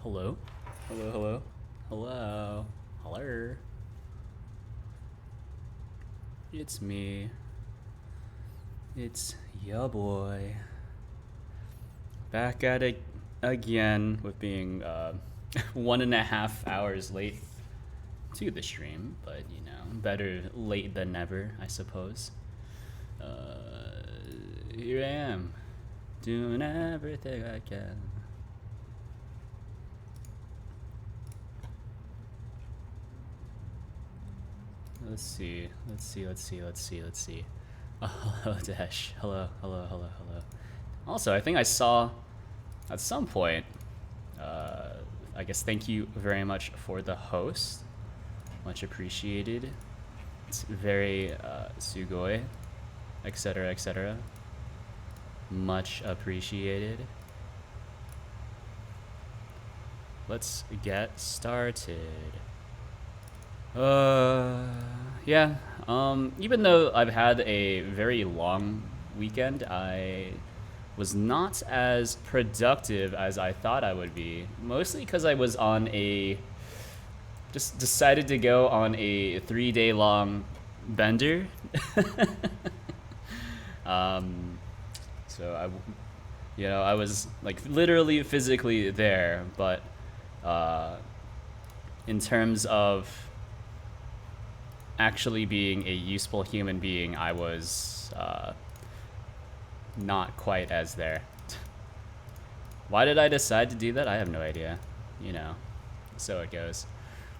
Hello? Hello, hello? Hello? Hello? It's me. It's ya boy. Back at it again with being 1.5 hours late to the stream, but you know, better late than never, I suppose. Here I am, doing everything I can. Let's see. Oh, hello, Dash. Hello. Also, I think I saw at some point, I guess thank you very much for the host. Much appreciated. It's very sugoi, etc., etc. Much appreciated. Let's get started. Yeah. Even though I've had a very long weekend, I was not as productive as I thought I would be. Mostly because I was on just decided to go on a 3-day long bender. So I was like literally physically there, but in terms of actually being a useful human being, I was not quite as there. Why did I decide to do that? I have no idea. You know, so it goes.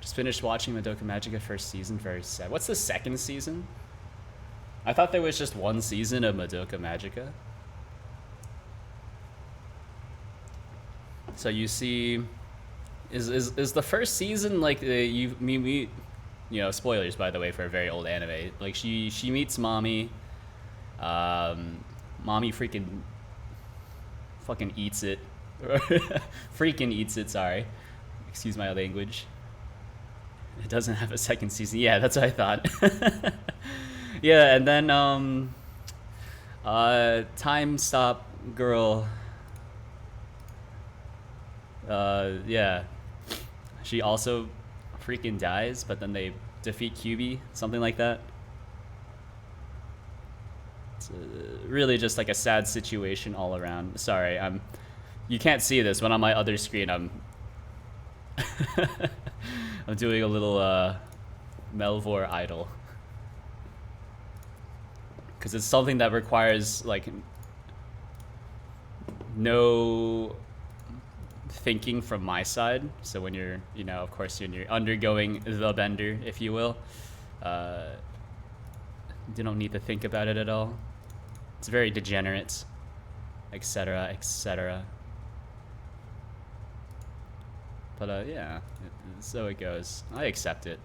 Just finished watching Madoka Magica first season, very sad. What's the second season? I thought there was just one season of Madoka Magica. So you see, is the first season like you know, spoilers by the way for a very old anime. Like she meets mommy. Mommy fucking eats it. Freaking eats it, sorry. Excuse my language. It doesn't have a second season. Yeah, that's what I thought. Yeah, and then time stop girl. Yeah. She also freaking dies, but then they defeat QB, something like that. It's really just like a sad situation all around. Sorry, you can't see this, but on my other screen I'm I'm doing a little Melvor idol. Because it's something that requires like no thinking from my side. So when you're, you know, of course when you're undergoing the bender, if you will, you don't need to think about it at all. It's very degenerate, etc., etc. But yeah, so it goes. I accept it.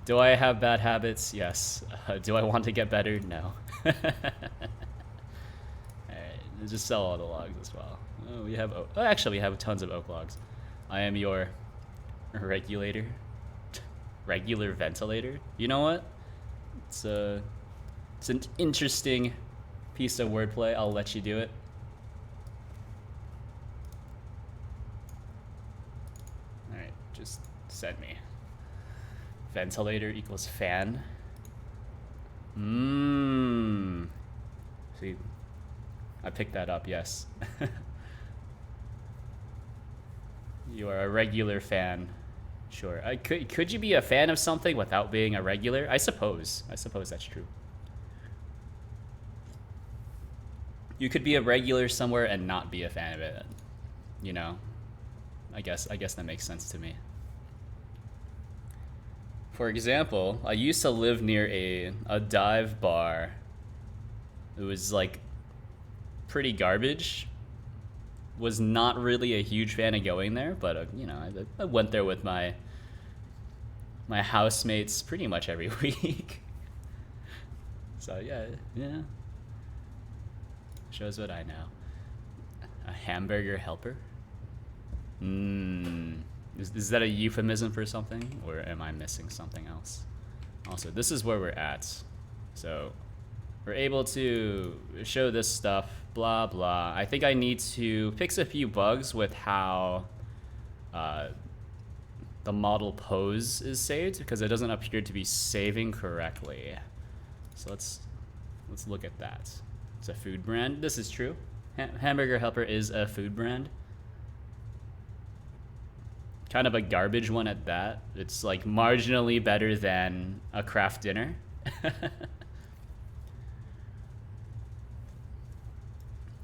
Do I have bad habits? Yes. Do I want to get better? No. Alright, just sell all the logs as well. Oh, we have oak. Oh, actually, we have tons of oak logs. I am your regulator. Regular ventilator. You know what? It's an interesting piece of wordplay. I'll let you do it. Alright, just send me. Ventilator equals fan. See, I picked that up, yes. You are a regular fan. Sure. Could you be a fan of something without being a regular? I suppose that's true. You could be a regular somewhere and not be a fan of it. You know? I guess that makes sense to me. For example, I used to live near a dive bar. It was like pretty garbage. Was not really a huge fan of going there, but you know, I went there with my housemates pretty much every week. So yeah. Shows what I know. A hamburger helper? Is that a euphemism for something, or am I missing something else? Also, this is where we're at. So, we're able to show this stuff, blah, blah. I think I need to fix a few bugs with how the model pose is saved, because it doesn't appear to be saving correctly. So let's look at that. It's a food brand. This is true. Hamburger Helper is a food brand. Kind of a garbage one at that. It's like marginally better than a craft dinner.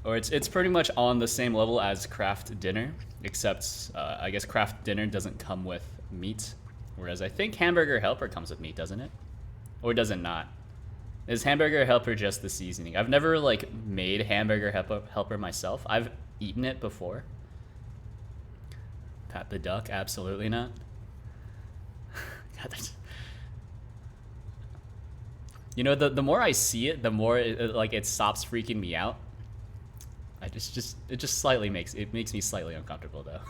Or it's pretty much on the same level as craft dinner, except I guess craft dinner doesn't come with meat, whereas I think Hamburger Helper comes with meat, doesn't it? Or does it not? Is Hamburger Helper just the seasoning? I've never like made Hamburger Helper myself. I've eaten it before. Pat the duck? Absolutely not. God, you know, the more I see it, the more it stops freaking me out. It just slightly makes me slightly uncomfortable though.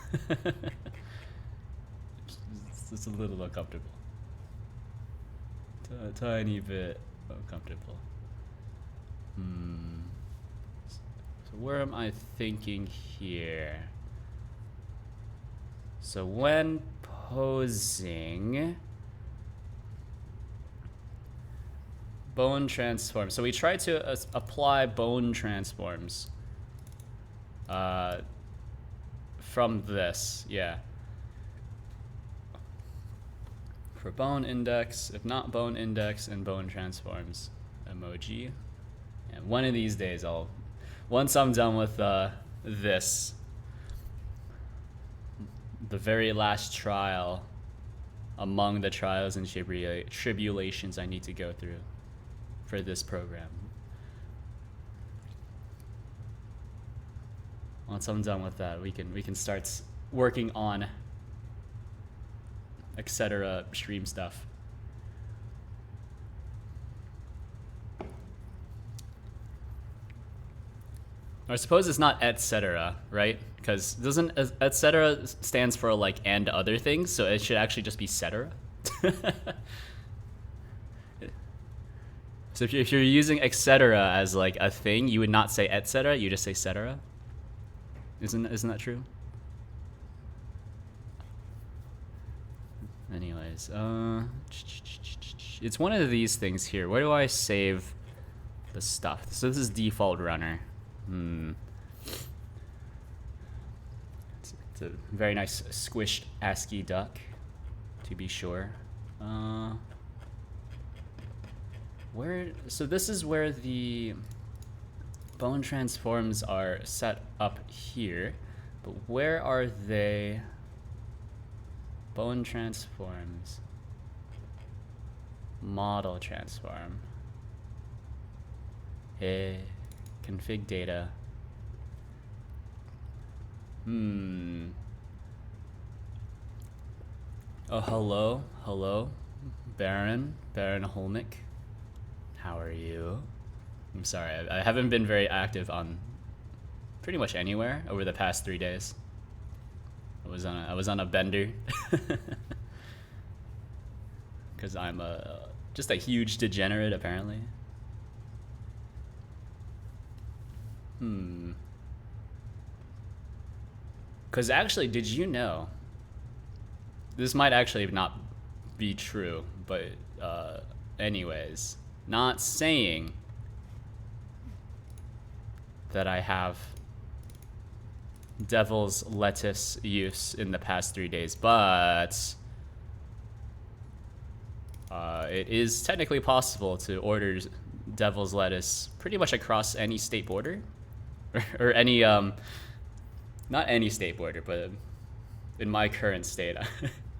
It's a little uncomfortable. A tiny bit uncomfortable. So where am I thinking here? So when posing, bone transform. So we try to apply bone transforms from this, yeah. For bone index, if not bone index and bone transforms emoji. And one of these days once I'm done with this, the very last trial among the trials and tribulations I need to go through for this program. Once I'm done with that, we can start working on etc. stream stuff. I suppose it's not etc., right? Because doesn't etc. stands for like and other things, so it should actually just be cetera. So if you're using etc. as like a thing, you would not say etc. You just say cetera. Isn't that true? Anyways, it's one of these things here. Where do I save the stuff? So this is default runner. It's a very nice squished ASCII duck, to be sure. So this is where the bone transforms are set up here, but where are they? Bone transforms, model transform, hey, config data. Oh, hello, Baron Holmick. How are you? I'm sorry, I haven't been very active on pretty much anywhere over the past 3 days. I was on a bender because I'm just a huge degenerate apparently. Because actually, did you know? This might actually not be true, but anyways, not saying that I have devil's lettuce use in the past 3 days, but it is technically possible to order devil's lettuce pretty much across any state border, or any not any state border, but in my current state,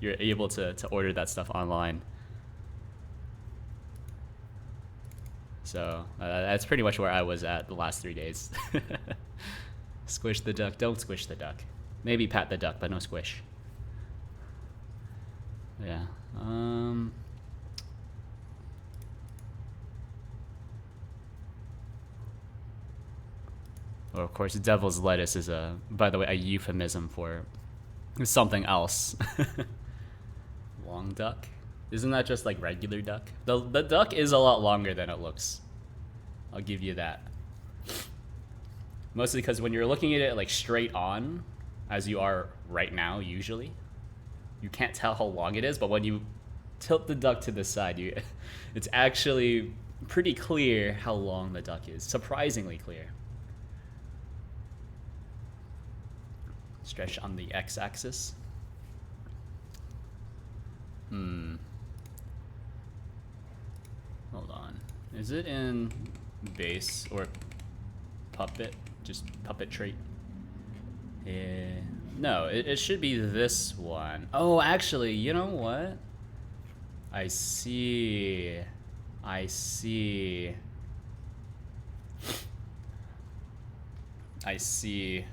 you're able to order that stuff online. So that's pretty much where I was at the last 3 days. Squish the duck. Don't squish the duck. Maybe pat the duck, but no squish. Yeah. Oh, of course, devil's lettuce is by the way, a euphemism for something else. Long duck? Isn't that just like regular duck? The duck is a lot longer than it looks. I'll give you that. Mostly because when you're looking at it like straight on, as you are right now, usually, you can't tell how long it is, but when you tilt the duck to the side, it's actually pretty clear how long the duck is. Surprisingly clear. Stretch on the x-axis. Hold on. Is it in base or puppet? Just puppet trait? Yeah. No, it should be this one. Oh, actually, you know what? I see. I see. I see.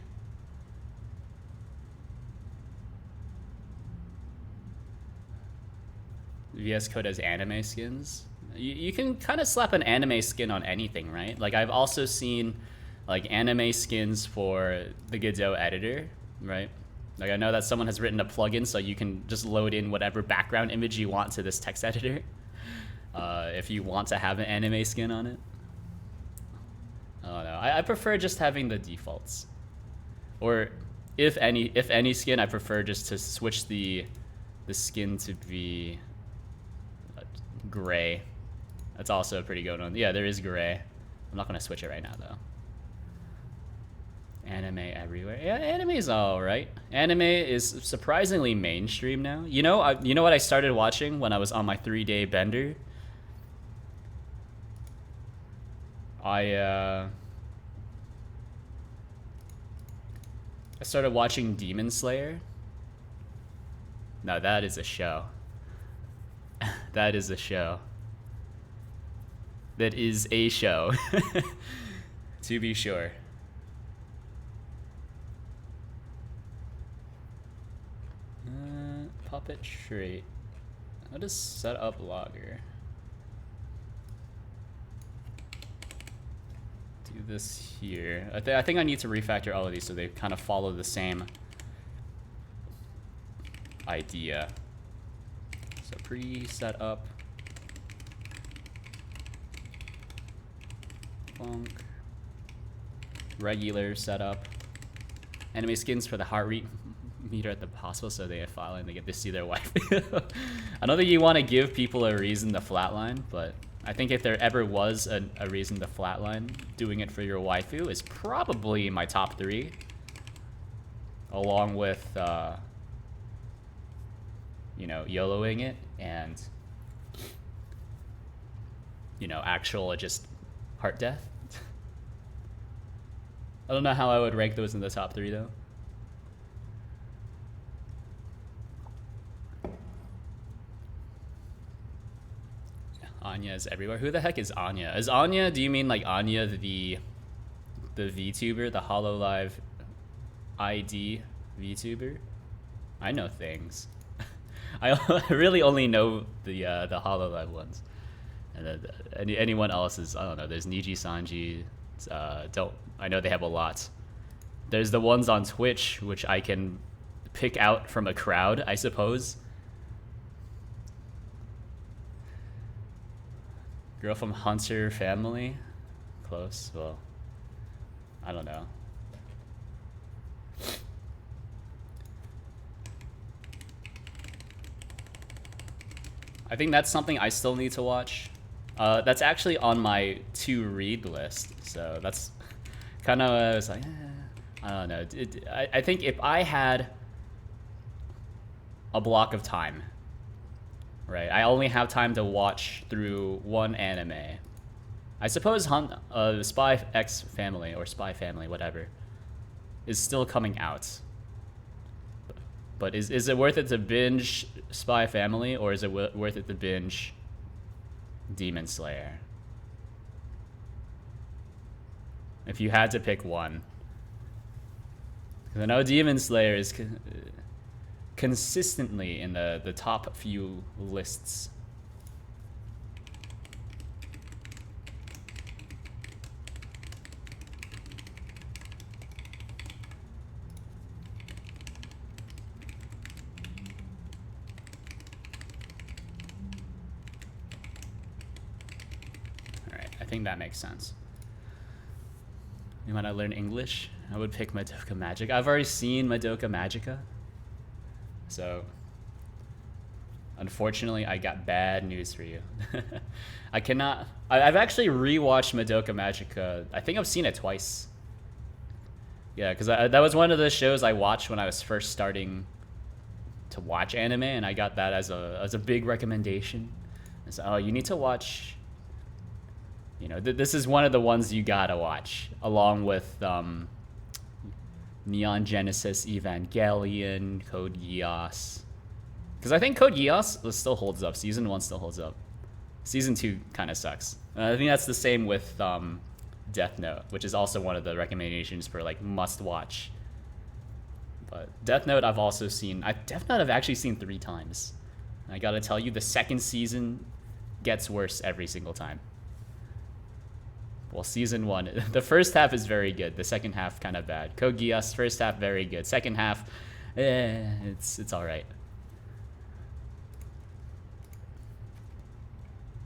VS Code has anime skins. You can kind of slap an anime skin on anything, right? Like I've also seen like anime skins for the Godot editor, right? Like I know that someone has written a plugin so you can just load in whatever background image you want to this text editor. If you want to have an anime skin on it. I don't know. I prefer just having the defaults. Or if any skin, I prefer just to switch the skin to be gray. That's also a pretty good one. Yeah, there is gray. I'm not gonna switch it right now though. Anime everywhere. Yeah, anime is alright. Anime is surprisingly mainstream now. You know what I started watching when I was on my 3-day bender? I started watching Demon Slayer. Now that is a show. That is a show. That is a show. To be sure. Puppet trait. How does set up logger? Do this here. I think I need to refactor all of these so they kind of follow the same idea. So pre-setup. Funk. Regular setup. Anime skins for the heart rate meter at the hospital so they file and they get to see their wife. I don't think you want to give people a reason to flatline, but I think if there ever was a reason to flatline, doing it for your waifu is probably my top 3. Along with, you know, YOLOing it and, you know, actual just heart death. I don't know how I would rank those in the top 3 though. Anya is everywhere. Who the heck is Anya? Is Anya, do you mean like Anya the VTuber, the HoloLive ID VTuber? I know things. I really only know the HoloLive ones. And anyone else is, I don't know, there's Niji Sanji. I know they have a lot. There's the ones on Twitch, which I can pick out from a crowd, I suppose. Girl from Hunter family? Close, well, I don't know. I think that's something I still need to watch. That's actually on my to-read list, so that's kind of, I was like, I don't know. I think if I had a block of time, right, I only have time to watch through one anime. I suppose Spy X Family or Spy Family, whatever, is still coming out. But is it worth it to binge Spy Family or is it worth it to binge Demon Slayer? If you had to pick one. Because I know Demon Slayer is consistently in the top few lists. Alright, I think that makes sense. when I learn English, I would pick Madoka Magica. I've already seen Madoka Magica. So, unfortunately, I got bad news for you. I cannot... I've actually rewatched Madoka Magica. I think I've seen it twice. Yeah, because that was one of the shows I watched when I was first starting to watch anime, and I got that as a big recommendation. It's, oh, you need to watch... You know, this is one of the ones you gotta watch, along with Neon Genesis Evangelion, Code Geass. Because I think Code Geass still holds up. Season 1 still holds up. Season 2 kind of sucks. I think that's the same with Death Note, which is also one of the recommendations for like must watch. But Death Note I've also seen. Death Note I've actually seen 3 times. And I gotta tell you, the second season gets worse every single time. Well, season 1, the first half is very good. The second half kind of bad. Code Geass, first half very good. Second half, it's all right.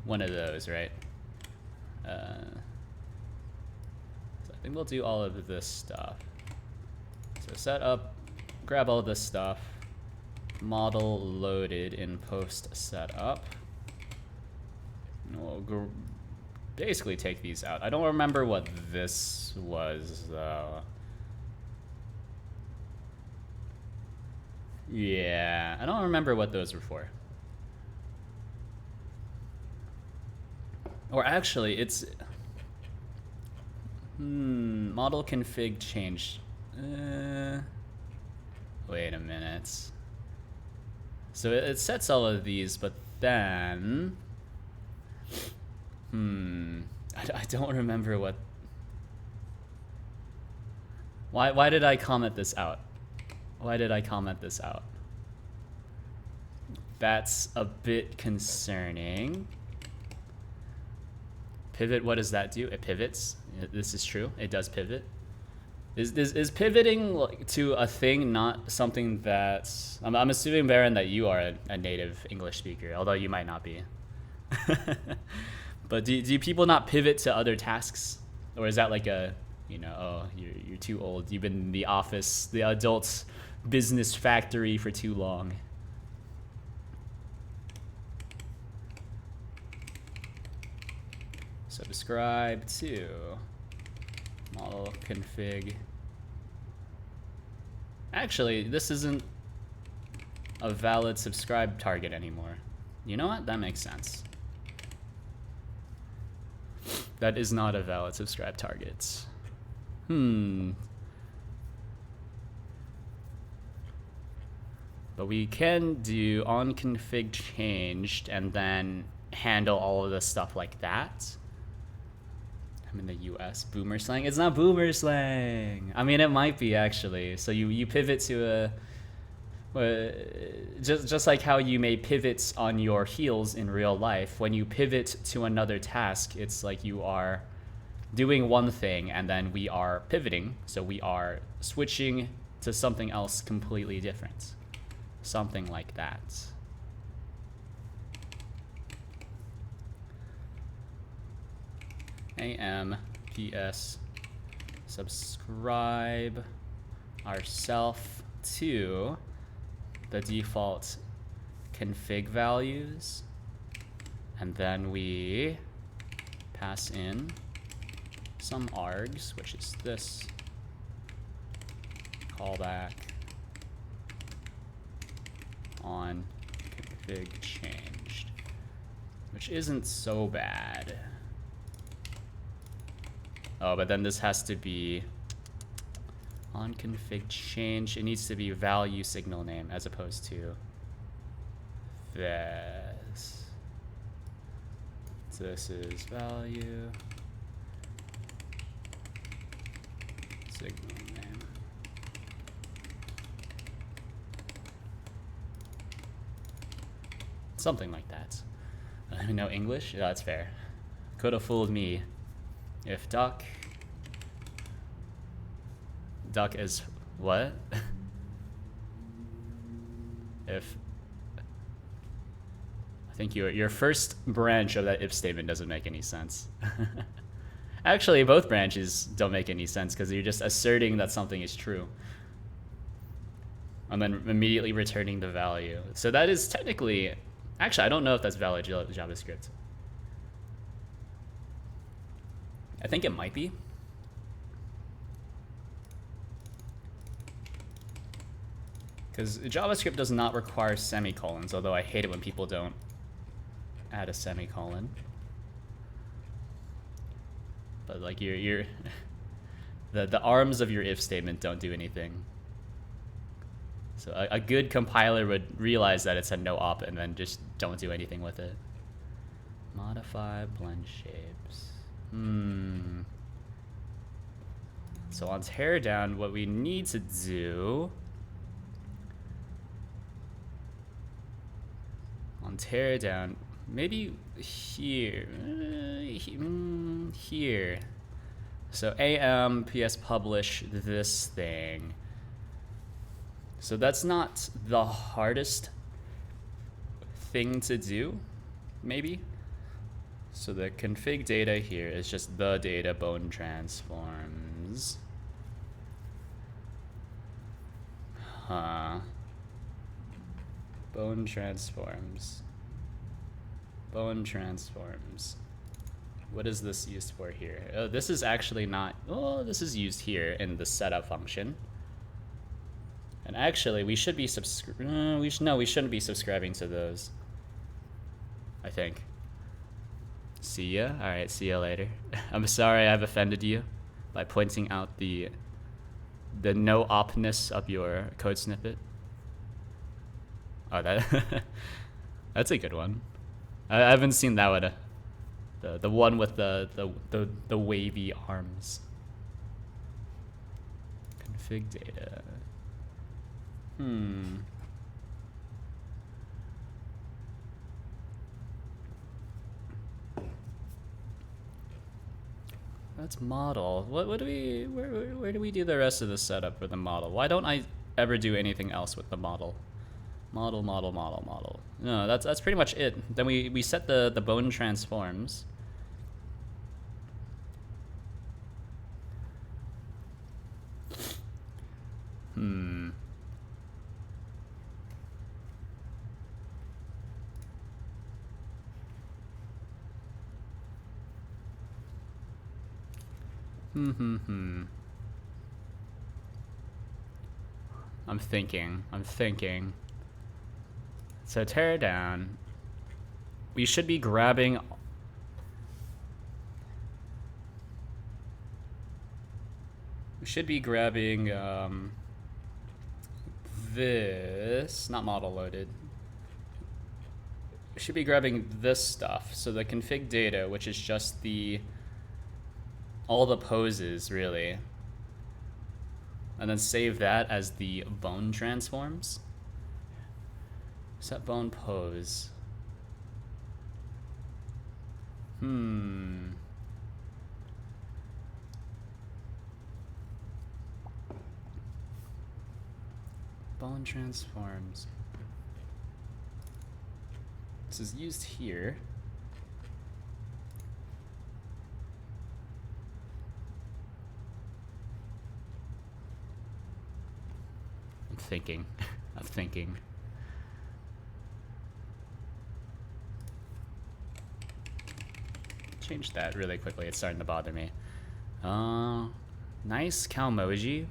One of those, right? So I think we'll do all of this stuff. So set up, grab all this stuff. Model loaded in post setup. We'll basically take these out. I don't remember what this was, though. Yeah, I don't remember what those were for. Or actually, it's... model config changed. Wait a minute. So it sets all of these, but then... I don't remember what... Why did I comment this out? Why did I comment this out? That's a bit concerning. Pivot, what does that do? It pivots. This is true. It does pivot. Is pivoting to a thing not something that's... I'm assuming, Baron, that you are a native English speaker, although you might not be. But do people not pivot to other tasks? Or is that like a, you know, oh, you're too old. You've been in the office, the adult business factory for too long. Subscribe to model config. Actually, this isn't a valid subscribe target anymore. You know what? That makes sense. That is not a valid subscribe target. But we can do on config changed and then handle all of this stuff like that. I'm in the US. Boomer slang? It's not boomer slang. I mean, it might be actually. So you pivot to just like how you may pivot on your heels in real life. When you pivot to another task, it's like you are doing one thing and then we are pivoting. So we are switching to something else completely different. Something like that. AMPS subscribe ourself to the default config values, and then we pass in some args, which is this callback on config changed, which isn't so bad. Oh, but then this has to be on config change. It needs to be value signal name as opposed to this. So this is value signal name. Something like that. I don't know English? Yeah, that's fair. Could have fooled me. If duck is what? If I think your first branch of that if statement doesn't make any sense. Actually, both branches don't make any sense because you're just asserting that something is true and then immediately returning the value. So that is technically, actually, I don't know if that's valid JavaScript. I think it might be. Because JavaScript does not require semicolons, although I hate it when people don't add a semicolon. But like the arms of your if statement don't do anything. So a good compiler would realize that it's a no op and then just don't do anything with it. Modify blend shapes. So on teardown, what we need to do on teardown, maybe here, here. So am ps publish this thing. So that's not the hardest thing to do, maybe. So the config data here is just the data bone transforms. Bone transforms. Bone transforms. What is this used for here? Oh, this is actually not, oh, this is used here in the setup function. And actually, we should be we shouldn't be subscribing to those. I think. See ya. All right, see ya later. I'm sorry I've offended you by pointing out the no opness of your code snippet. Oh, that's a good one. I haven't seen that one. The one with the wavy arms. Config data. That's model. What do we where do we do the rest of the setup for the model? Why don't I ever do anything else with the model? Model. No, that's pretty much it. Then we set the bone transforms. I'm thinking. So tear down. We should be grabbing. This, not model loaded. We should be grabbing this stuff. So the config data, which is just all the poses really. And then save that as the bone transforms. Set bone pose. Bone transforms. This is used here. I'm thinking. Change that really quickly. It's starting to bother me. Nice Calmoji.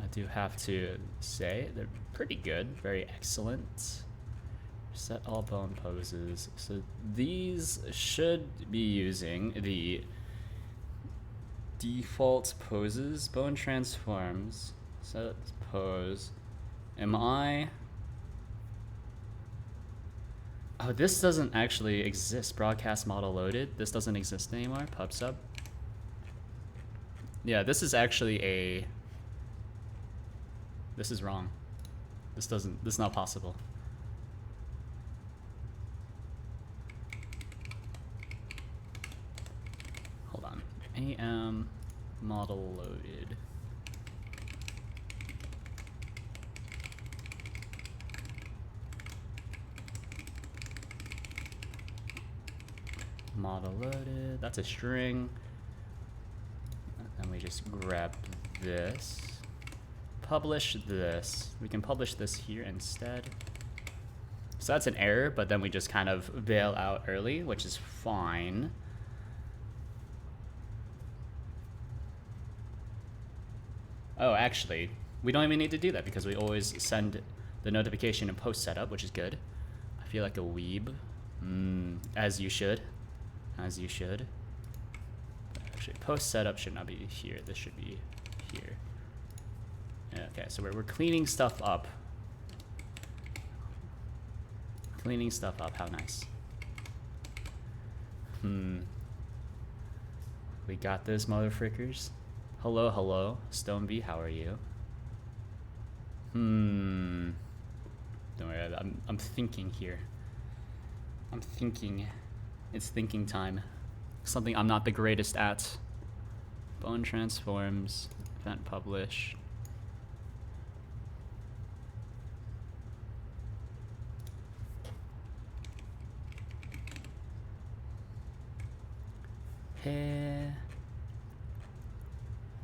I do have to say they're pretty good, very excellent. Set all bone poses. So these should be using the default poses. Bone transforms. Set pose. Am I? Oh, this doesn't actually exist. Broadcast model loaded. This doesn't exist anymore. Pub sub. Yeah, this is actually this is wrong. This is not possible. Hold on. AM model loaded. Model loaded. That's a string. me just grab this. Publish this. We can publish this here instead. So that's an error, but then we just kind of bail out early, which is fine. Oh, actually, we don't even need to do that because we always send the notification in post setup, which is good. I feel like a weeb. As you should. As you should. Actually, post setup should not be here. This should be here. Okay, so we're cleaning stuff up. Cleaning stuff up, how nice. We got this, motherfrickers. Hello, hello, Stoneby, how are you? Don't worry, I'm thinking here. I'm thinking. It's thinking time. Something I'm not the greatest at. Bone transforms, event publish. Hey.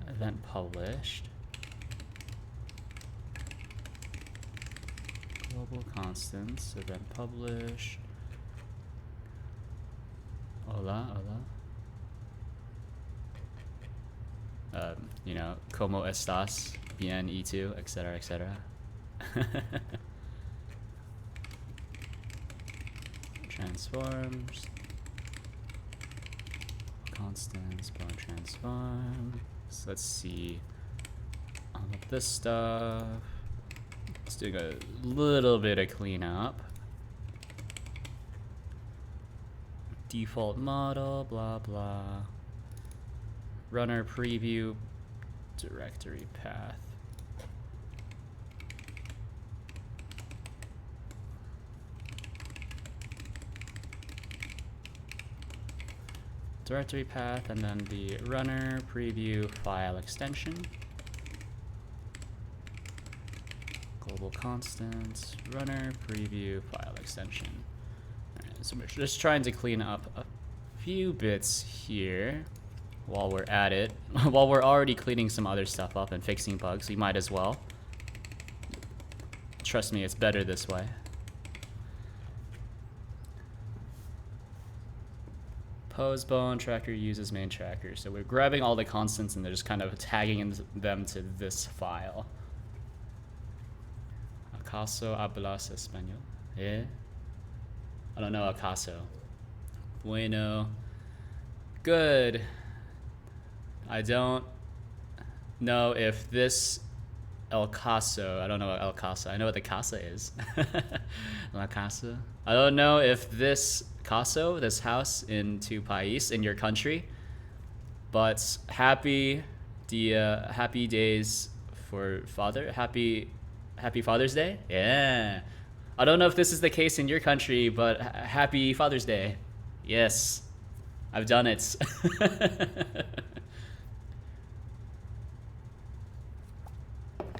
Event published. Global constants, event published. Hola, hola. You know, como estas, bien y tú, etc., etc. Transforms. Constants, bone transform. So let's see all of this stuff. Let's do a little bit of cleanup. Default model, blah blah. Runner preview, directory path. Directory path, and then the runner preview file extension. Global constants, runner preview file extension. Alright, so we're just trying to clean up a few bits here while we're at it. While we're already cleaning some other stuff up and fixing bugs, we might as well. Trust me, it's better this way. Pose bone tracker uses main tracker. So we're grabbing all the constants and they're just kind of tagging them to this file. ¿Acaso hablas español? Eh? I don't know acaso. Bueno. Good. I don't know if this El Caso, I don't know what El Casa, I know what the casa is. La Casa. I don't know if this Caso, this house in Tu País, in your country, but happy days for father, happy Father's Day. Yeah. I don't know if this is the case in your country, but happy Father's Day. Yes. I've done it.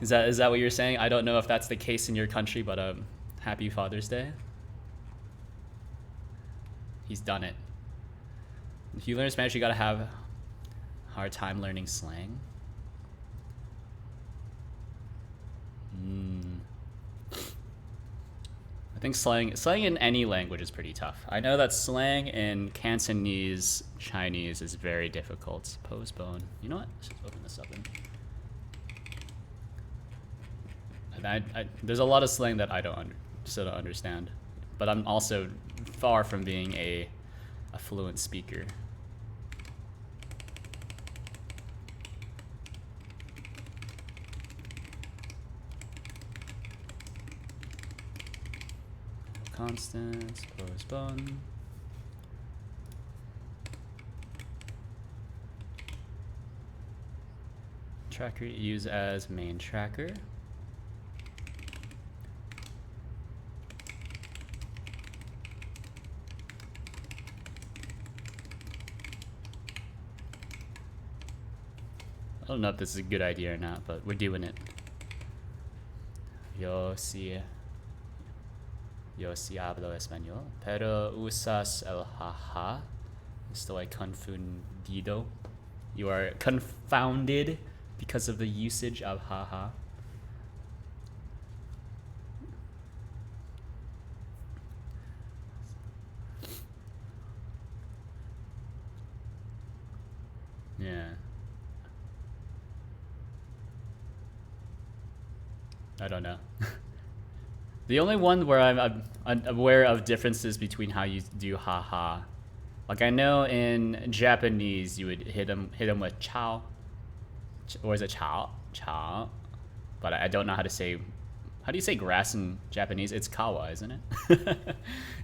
Is that what you're saying? I don't know if that's the case in your country, but happy Father's Day. He's done it. If you learn Spanish, you gotta have a hard time learning slang. I think slang in any language is pretty tough. I know that slang in Cantonese Chinese is very difficult. Postbone. You know what? Let's just open this up and there's a lot of slang that I still don't understand, but I'm also far from being a fluent speaker. Constants, postbone. Tracker use as main tracker. I don't know if this is a good idea or not, but we're doing it. Yo sí hablo español, pero usas el jaja. Estoy confundido. You are confounded because of the usage of haha. Yeah. I don't know. The only one where I'm aware of differences between how you do haha. Like I know in Japanese you would hit them with chao, or is it chao? Chao. But I don't know how to say. How do you say grass in Japanese? It's kawa, isn't it?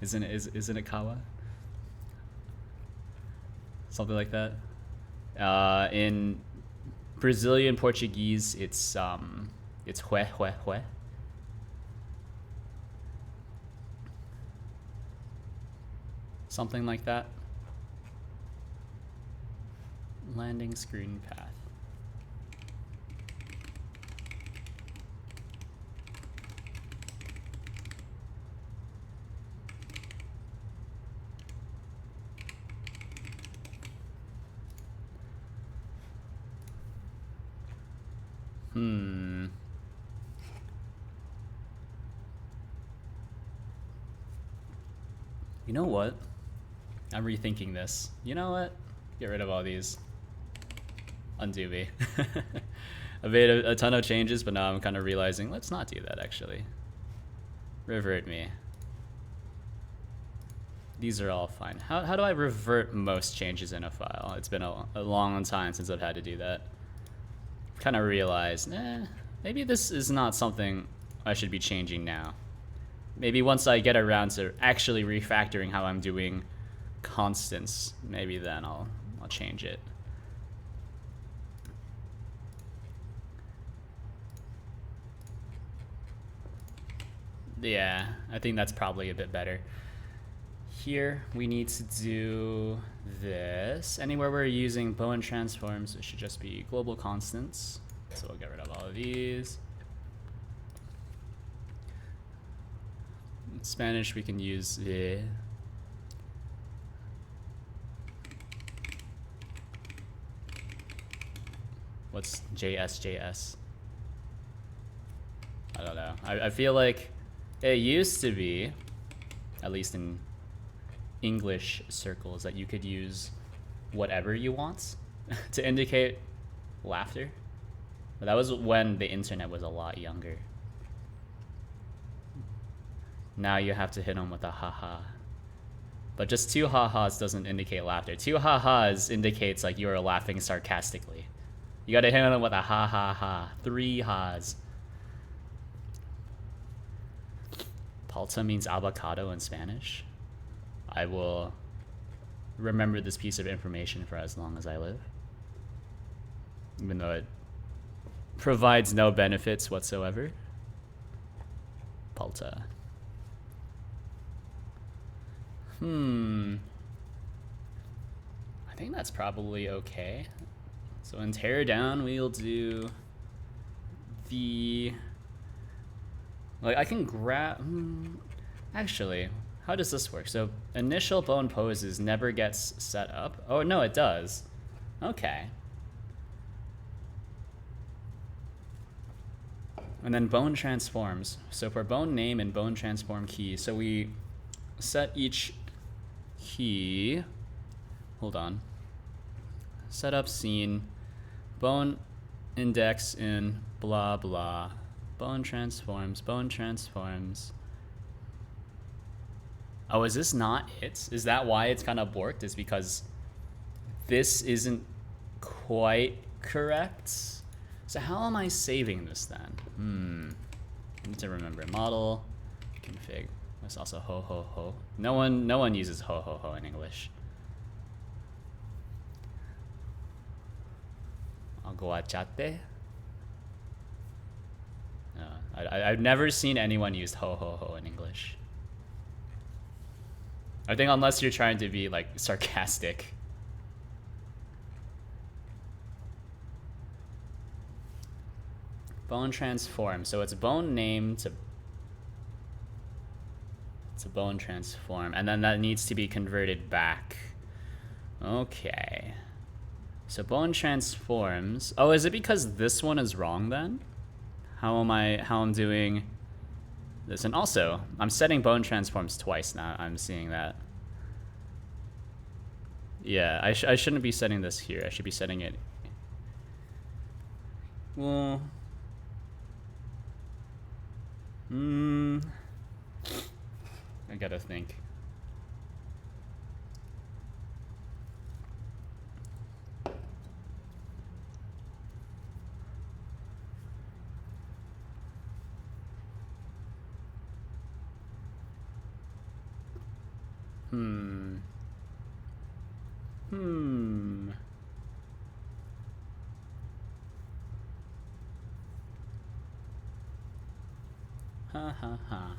Isn't it kawa? Something like that. In Brazilian Portuguese, it's hue hue hue. Something like that. Landing screen path. You know what? I'm rethinking this. You know what? Get rid of all these. Undo me. I've made a ton of changes, but now I'm kind of realizing, let's not do that actually. Revert me. These are all fine. How do I revert most changes in a file? It's been a long time since I've had to do that. Kind of realized, maybe this is not something I should be changing now. Maybe once I get around to actually refactoring how I'm doing constants, maybe then I'll change it. Yeah, I think that's probably a bit better. Here we need to do this. Anywhere we're using Bowen transforms, it should just be global constants. So we'll get rid of all of these. In Spanish we can use the what's JS? I don't know. I feel like it used to be, at least in English circles, that you could use whatever you want to indicate laughter. But that was when the internet was a lot younger. Now you have to hit them with a haha. But just 2 ha-has doesn't indicate laughter. 2 ha-has indicates like you're laughing sarcastically. You gotta hit them with a ha ha ha. 3 ha's. Palta means avocado in Spanish. I will remember this piece of information for as long as I live. Even though it provides no benefits whatsoever. Palta. I think that's probably okay. So in tear down, we'll do the... Like, I can grab... Actually, how does this work? So initial bone poses never gets set up. Oh, no, it does. Okay. And then bone transforms. So for bone name and bone transform key, so we set each key. Hold on. Setup scene. Bone index in blah blah. Bone transforms. Bone transforms. Oh, is this not it? Is that why it's kind of borked? Is because this isn't quite correct? So how am I saving this then? I need to remember. Model, config. There's also ho ho ho. No one uses ho ho ho in English. Aguachate. I've never seen anyone use ho ho ho in English. I think unless you're trying to be like sarcastic. Bone transform. So it's bone name to bone transform, and then that needs to be converted back. Okay. So bone transforms. Oh, is it because this one is wrong then? How I'm doing this? And also, I'm setting bone transforms twice now. I'm seeing that. Yeah, I shouldn't be setting this here. I should be setting it. Well, I gotta think. Ha ha ha.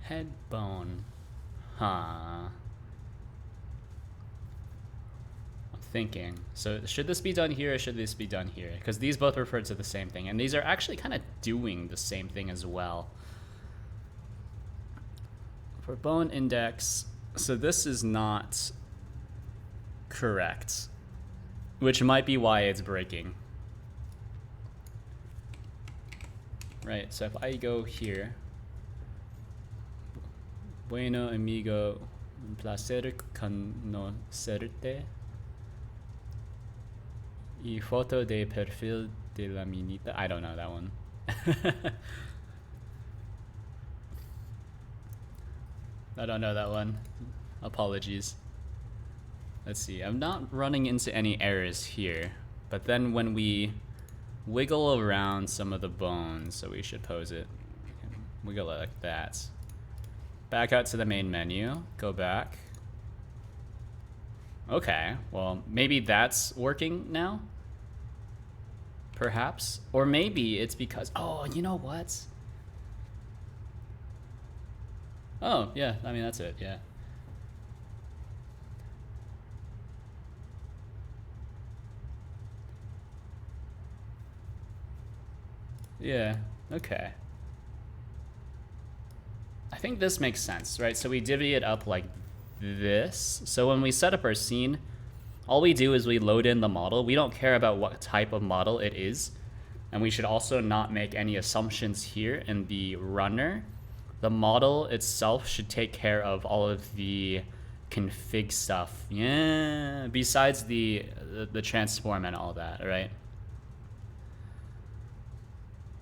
Head bone. Huh. I'm thinking. So should this be done here or should this be done here? Because these both refer to the same thing. And these are actually kind of doing the same thing as well. For bone index, so this is not correct. Which might be why it's breaking. Right, so if I go here. Bueno, amigo, un placer conocerte. Y foto de perfil de la minita. I don't know that one. I don't know that one. Apologies. Let's see. I'm not running into any errors here. But then when we wiggle around some of the bones, so we should pose it. Wiggle it like that. Back out to the main menu. Go back. Okay, well, maybe that's working now? Perhaps? Or maybe it's because... Oh, you know what? Oh, yeah, I mean, that's it, yeah. Yeah, okay. I think this makes sense, right? So we divvy it up like this. So when we set up our scene, all we do is we load in the model. We don't care about what type of model it is. And we should also not make any assumptions here in the runner. The model itself should take care of all of the config stuff. Yeah, besides the transform and all that, right?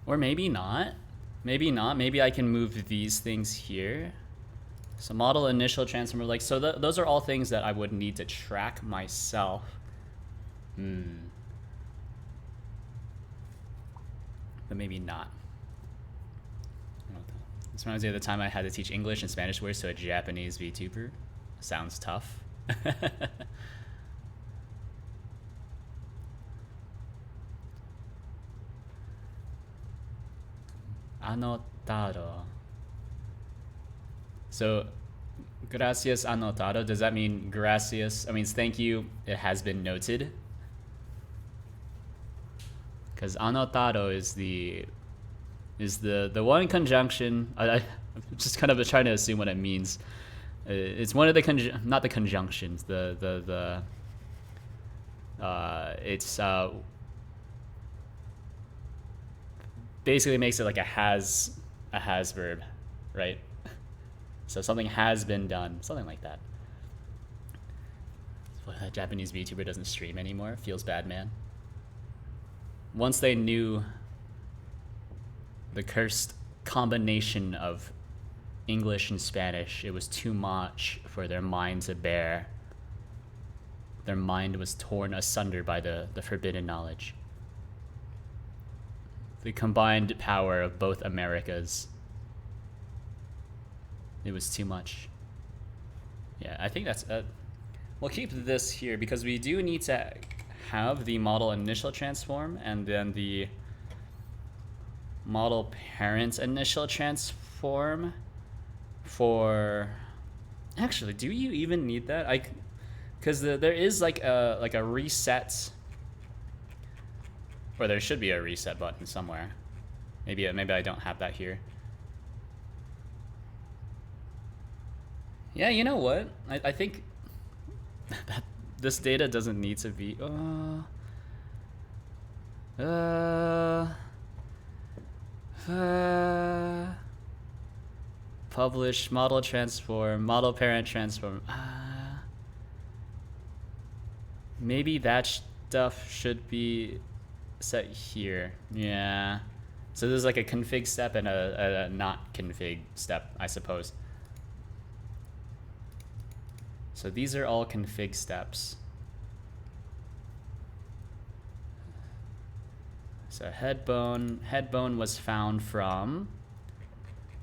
Or maybe not. Maybe not. Maybe I can move these things here. So model initial transformer, like, so those are all things that I would need to track myself. But maybe not. This reminds me of the time I had to teach English and Spanish words to a Japanese VTuber. Sounds tough. Anotado. So, gracias anotado, does that mean gracias? I mean, thank you, it has been noted. Because anotado is the one conjunction. I'm just kind of trying to assume what it means. It's one of the not the conjunctions. It's basically makes it like a has verb, right? So something has been done, something like that. A Japanese VTuber doesn't stream anymore. Feels bad, man. Once they knew the cursed combination of English and Spanish, it was too much for their mind to bear. Their mind was torn asunder by the forbidden knowledge. The combined power of both Americas. It was too much. Yeah, I think that's... we'll keep this here because we do need to have the model initial transform and then the model parent initial transform for... Actually, do you even need that? Because there is like a reset, or there should be a reset button somewhere. Maybe I don't have that here. Yeah, you know what? I think that this data doesn't need to be. Publish model transform, model parent transform. Maybe that stuff should be set here. Yeah. So there's like a config step and a not config step, I suppose. So these are all config steps. So head bone was found from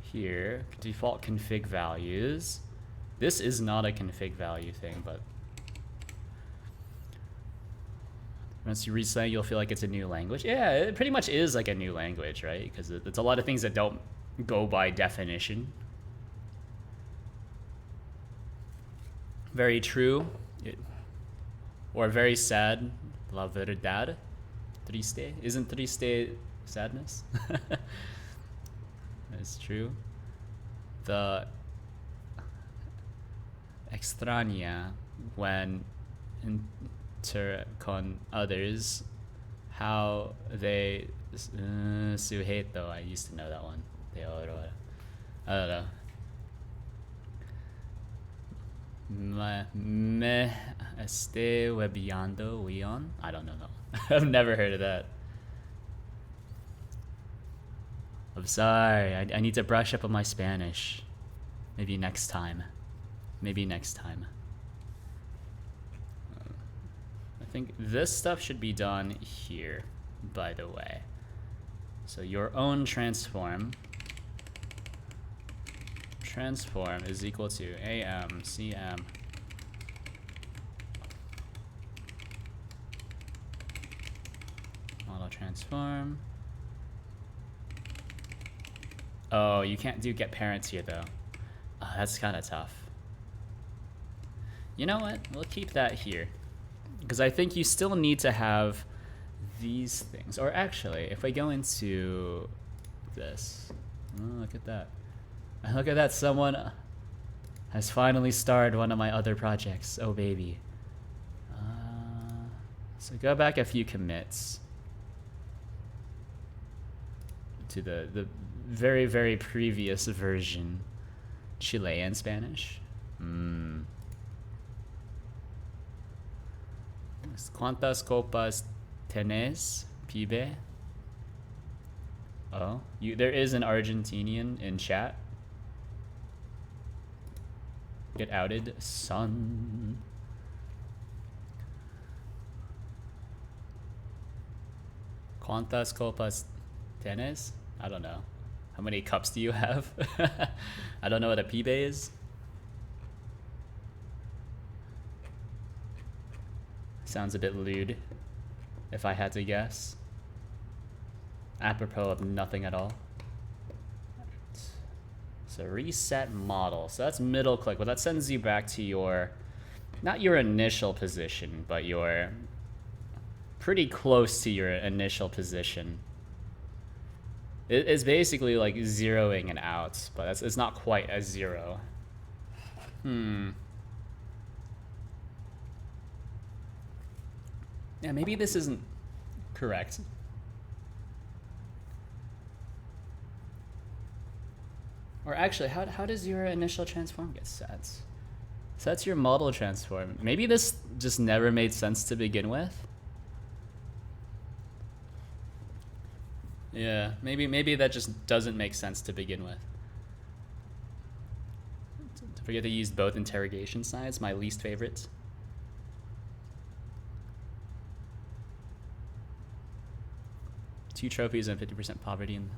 here, default config values. This is not a config value thing, but once you reset, you'll feel like it's a new language. Yeah, it pretty much is like a new language, right? Because it's a lot of things that don't go by definition. Very true, or very sad. La verdad, triste. Isn't triste sadness? That's true. The extraña when con others, how they sujeto. I used to know that one. I don't know. Me esté hueviando weon? I don't know. I've never heard of that. I'm sorry. I need to brush up on my Spanish. Maybe next time. I think this stuff should be done here, by the way. So your own transform is equal to am.cm model transform. Oh, you can't do get parents here though. Oh, that's kind of tough. You know what? We'll keep that here, because I think you still need to have these things. Or actually, if we go into this, oh, look at that. Look at that, someone has finally started one of my other projects. Oh, baby. So go back a few commits to the very, very previous version. Chilean Spanish. ¿Cuántas copas tenés, pibe? Oh, there is an Argentinian in chat. Get outed, son. ¿Cuántas copas tenés? I don't know. How many cups do you have? I don't know what a pibe is. Sounds a bit lewd, if I had to guess. Apropos of nothing at all. So reset model. So that's middle click. Well, that sends you back to your, not your initial position, but your pretty close to your initial position. It's basically like zeroing it out, but it's not quite a zero. Yeah, maybe this isn't correct. Or actually, how does your initial transform get set? So that's your model transform. Maybe this just never made sense to begin with. Yeah, maybe that just doesn't make sense to begin with. Don't forget to use both interrogation signs, my least favorite. Two trophies and 50% poverty in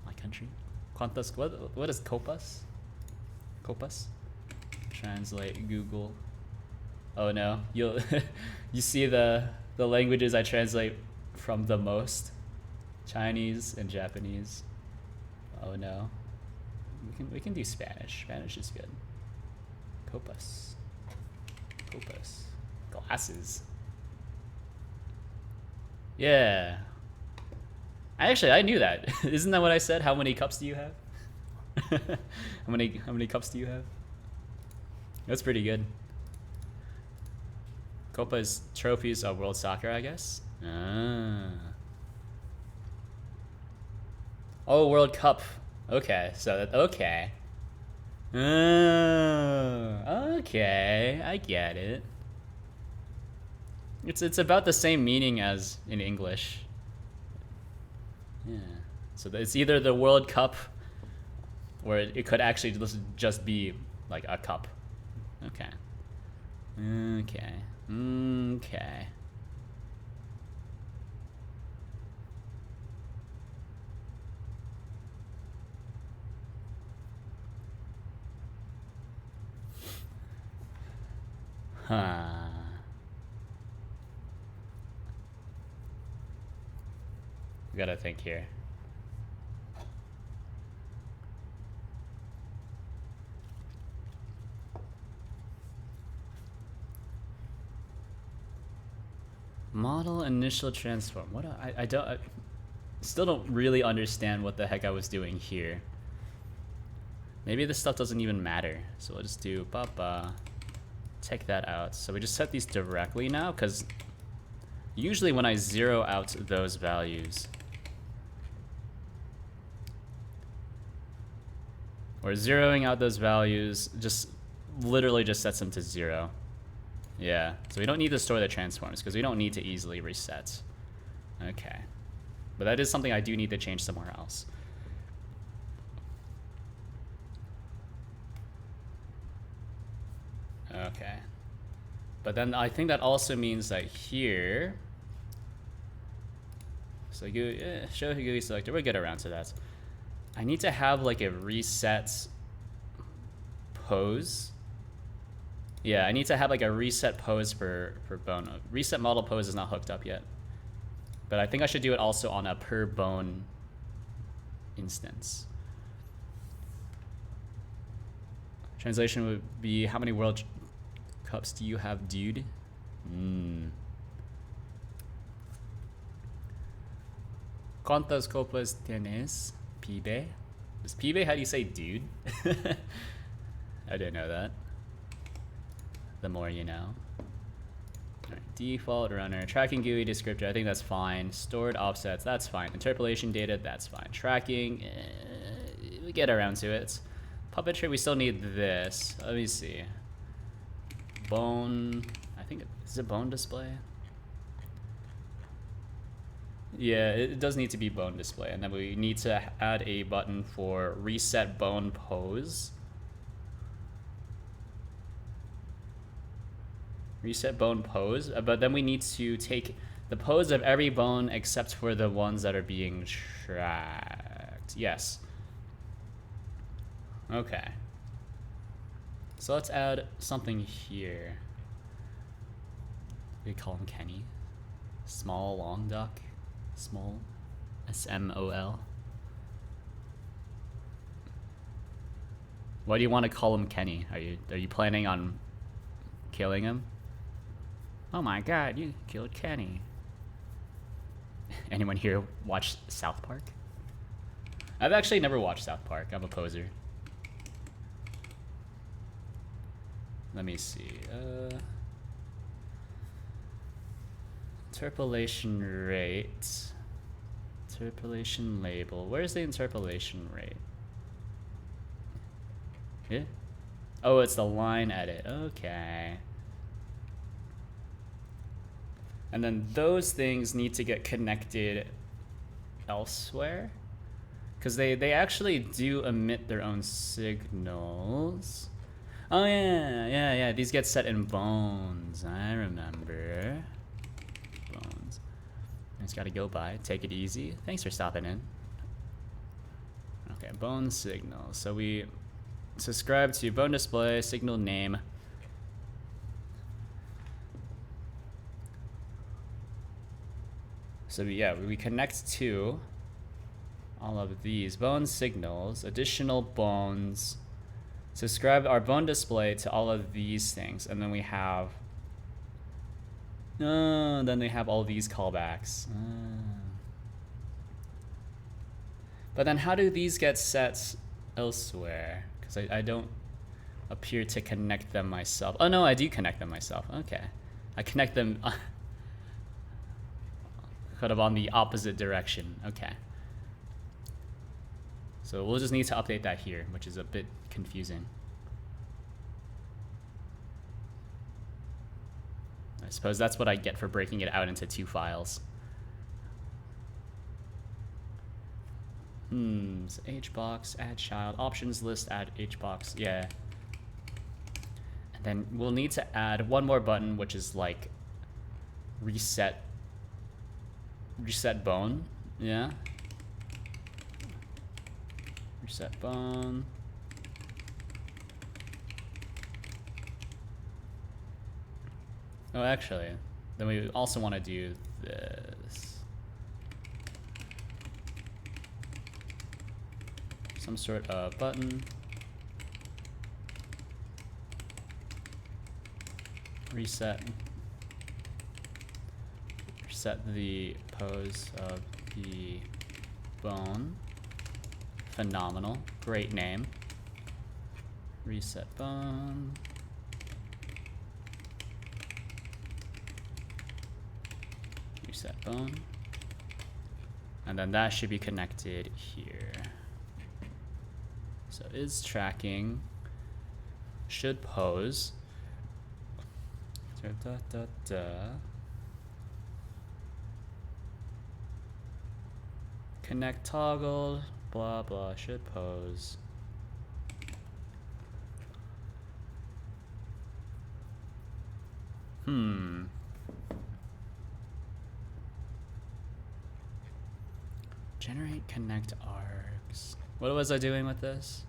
my country. ¿Cuántas? What is copas? Copas? Translate Google. Oh no, you see the languages I translate from the most. Chinese and Japanese. Oh no. We can do Spanish. Spanish is good. Copas. Glasses. Yeah. Actually, I knew that. Isn't that what I said? How many cups do you have? How many cups do you have? That's pretty good. Copa is trophies of World Soccer, I guess. Ah. Oh, World Cup. Okay, so that, okay. Oh, okay, I get it. It's about the same meaning as in English. Yeah. So it's either the World Cup, or it could actually just be like a cup. Okay. Okay. Okay. Huh. We gotta think here. Model initial transform. What? I don't. I still don't really understand what the heck I was doing here. Maybe this stuff doesn't even matter. So we'll just do Papa. Take that out. So we just set these directly now, because usually when I zero out those values, or zeroing out those values, just literally just sets them to 0. Yeah, so we don't need to store the transforms because we don't need to easily reset. Okay. But that is something I do need to change somewhere else. Okay. But then I think that also means that here, so show GUI selector, we'll get around to that. I need to have like a reset pose. Yeah, I need to have like a reset pose for bone. Reset model pose is not hooked up yet. But I think I should do it also on a per bone instance. Translation would be, how many World Cups do you have, dude? ¿Cuántas copas tienes, pibe? Is pibe how do you say dude? I didn't know that. The more you know. All right, default runner, tracking GUI descriptor, I think that's fine. Stored offsets, that's fine. Interpolation data, that's fine. Tracking, we get around to it. Puppetry, we still need this. Let me see. Bone, I think, is it bone display? Yeah, it does need to be bone display. And then we need to add a button for reset bone pose. Reset bone pose, but then we need to take the pose of every bone except for the ones that are being tracked. Yes. Okay. So let's add something here. We call him Kenny. Small long duck. Small. SMOL. Why do you want to call him Kenny? Are you planning on killing him? Oh my god, you killed Kenny. Anyone here watch South Park? I've actually never watched South Park. I'm a poser. Let me see. Interpolation rate. Interpolation label. Where's the interpolation rate? Yeah? Oh, it's the line edit. Okay. And then those things need to get connected elsewhere, because they actually do emit their own signals. Oh yeah. These get set in bones. I remember. Bones. I just gotta go by. Take it easy. Thanks for stopping in. Okay, bone signal. So we subscribe to bone display signal name. So we connect to all of these bone signals, additional bones, subscribe our bone display to all of these things, and then we have Then they have all these callbacks. But then how do these get set elsewhere? Because I don't appear to connect them myself. Oh no, I do connect them myself. Okay. I connect them kind of on the opposite direction. Okay. So we'll just need to update that here, which is a bit confusing. I suppose that's what I get for breaking it out into 2 files. So hbox, add child, options list, add hbox, yeah. And then we'll need to add one more button, which is like reset bone, yeah. Reset bone. Oh, actually, then we also want to do this. Some sort of button. Reset the pose of the bone. Phenomenal. Great name. Reset bone. Reset bone. And then that should be connected here. So is tracking should pose. Connect toggle, blah blah, should pose. Generate connect args. What was I doing with this?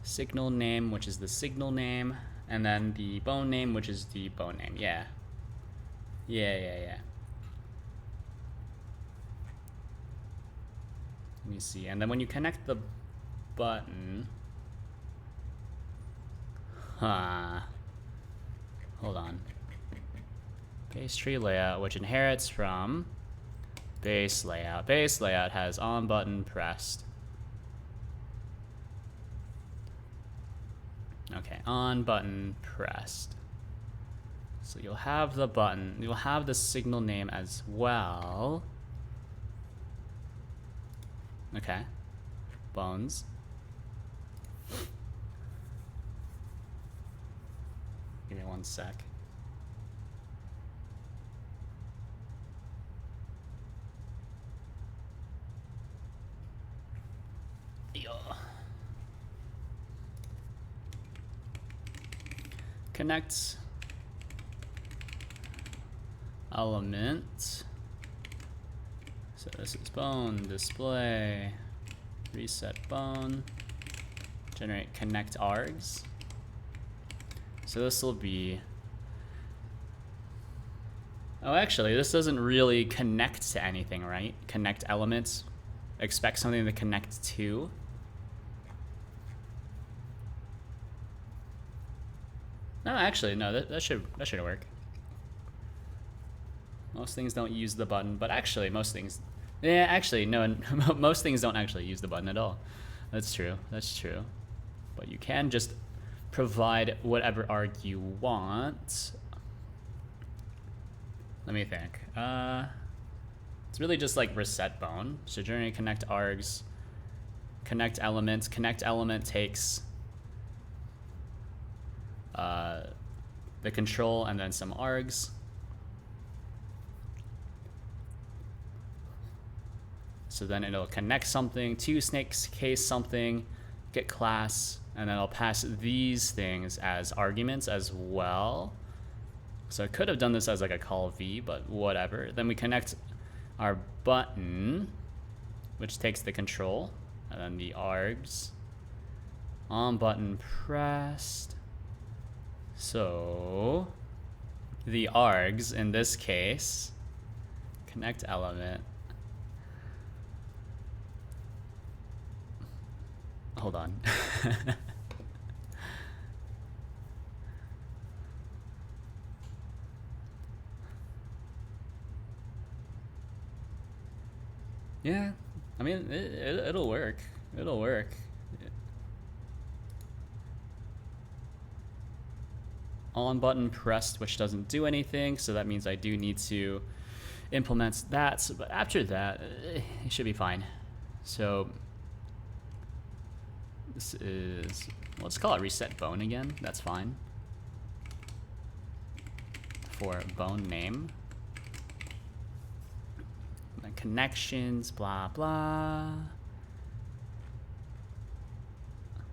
Signal name, which is the signal name, and then the bone name, which is the bone name. Yeah. Yeah. Let me see. And then when you connect the button, hold on. Base tree layout, which inherits from base layout. Base layout has on button pressed. Okay, on button pressed. So you'll have the button, you'll have the signal name as well. Okay, bones. Give me 1 sec. Connect element. So this is bone, display, reset bone, generate connect args. So this will be, oh actually this doesn't really connect to anything, right? Connect elements, expect something to connect to. No, actually, no, that should work. Most things don't use the button, but actually most things, yeah, actually, no, most things don't actually use the button at all. That's true, But you can just provide whatever arg you want. Let me think. It's really just like reset bone. So generate connect args, connect elements. Connect element takes the control and then some args. So then it'll connect something to snake's case something, get class, and then I'll pass these things as arguments as well. So I could have done this as like a call V, but whatever. Then we connect our button, which takes the control, and then the args. On button pressed. So the args in this case, connect element. Hold on. Yeah, I mean, it'll work. It'll work. On button pressed, which doesn't do anything, so that means I do need to implement that. But after that, it should be fine. So this is, let's call it reset bone again. That's fine. For bone name. And connections, blah, blah.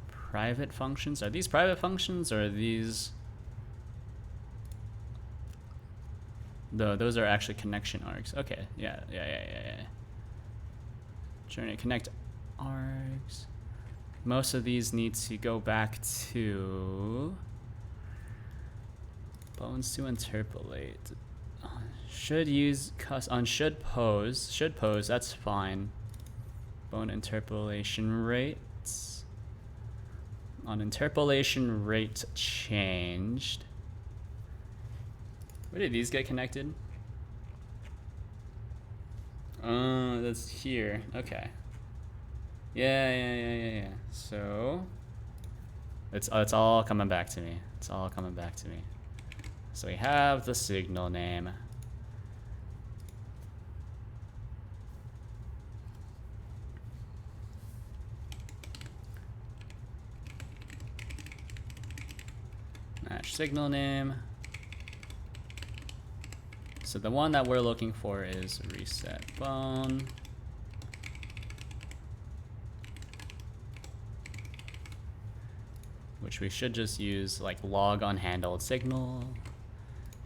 Private functions. Are these private functions or are these... No, those are actually connection args. Okay, yeah. Journey connect args. Most of these need to go back to bones to interpolate. Should use on should pose, that's fine. Bone interpolation rates. On interpolation rate changed. Where did these get connected? That's here. Okay. Yeah. So it's all coming back to me. It's all coming back to me. So we have the signal name. Match signal name. So the one that we're looking for is reset bone. Which we should just use like log unhandled signal,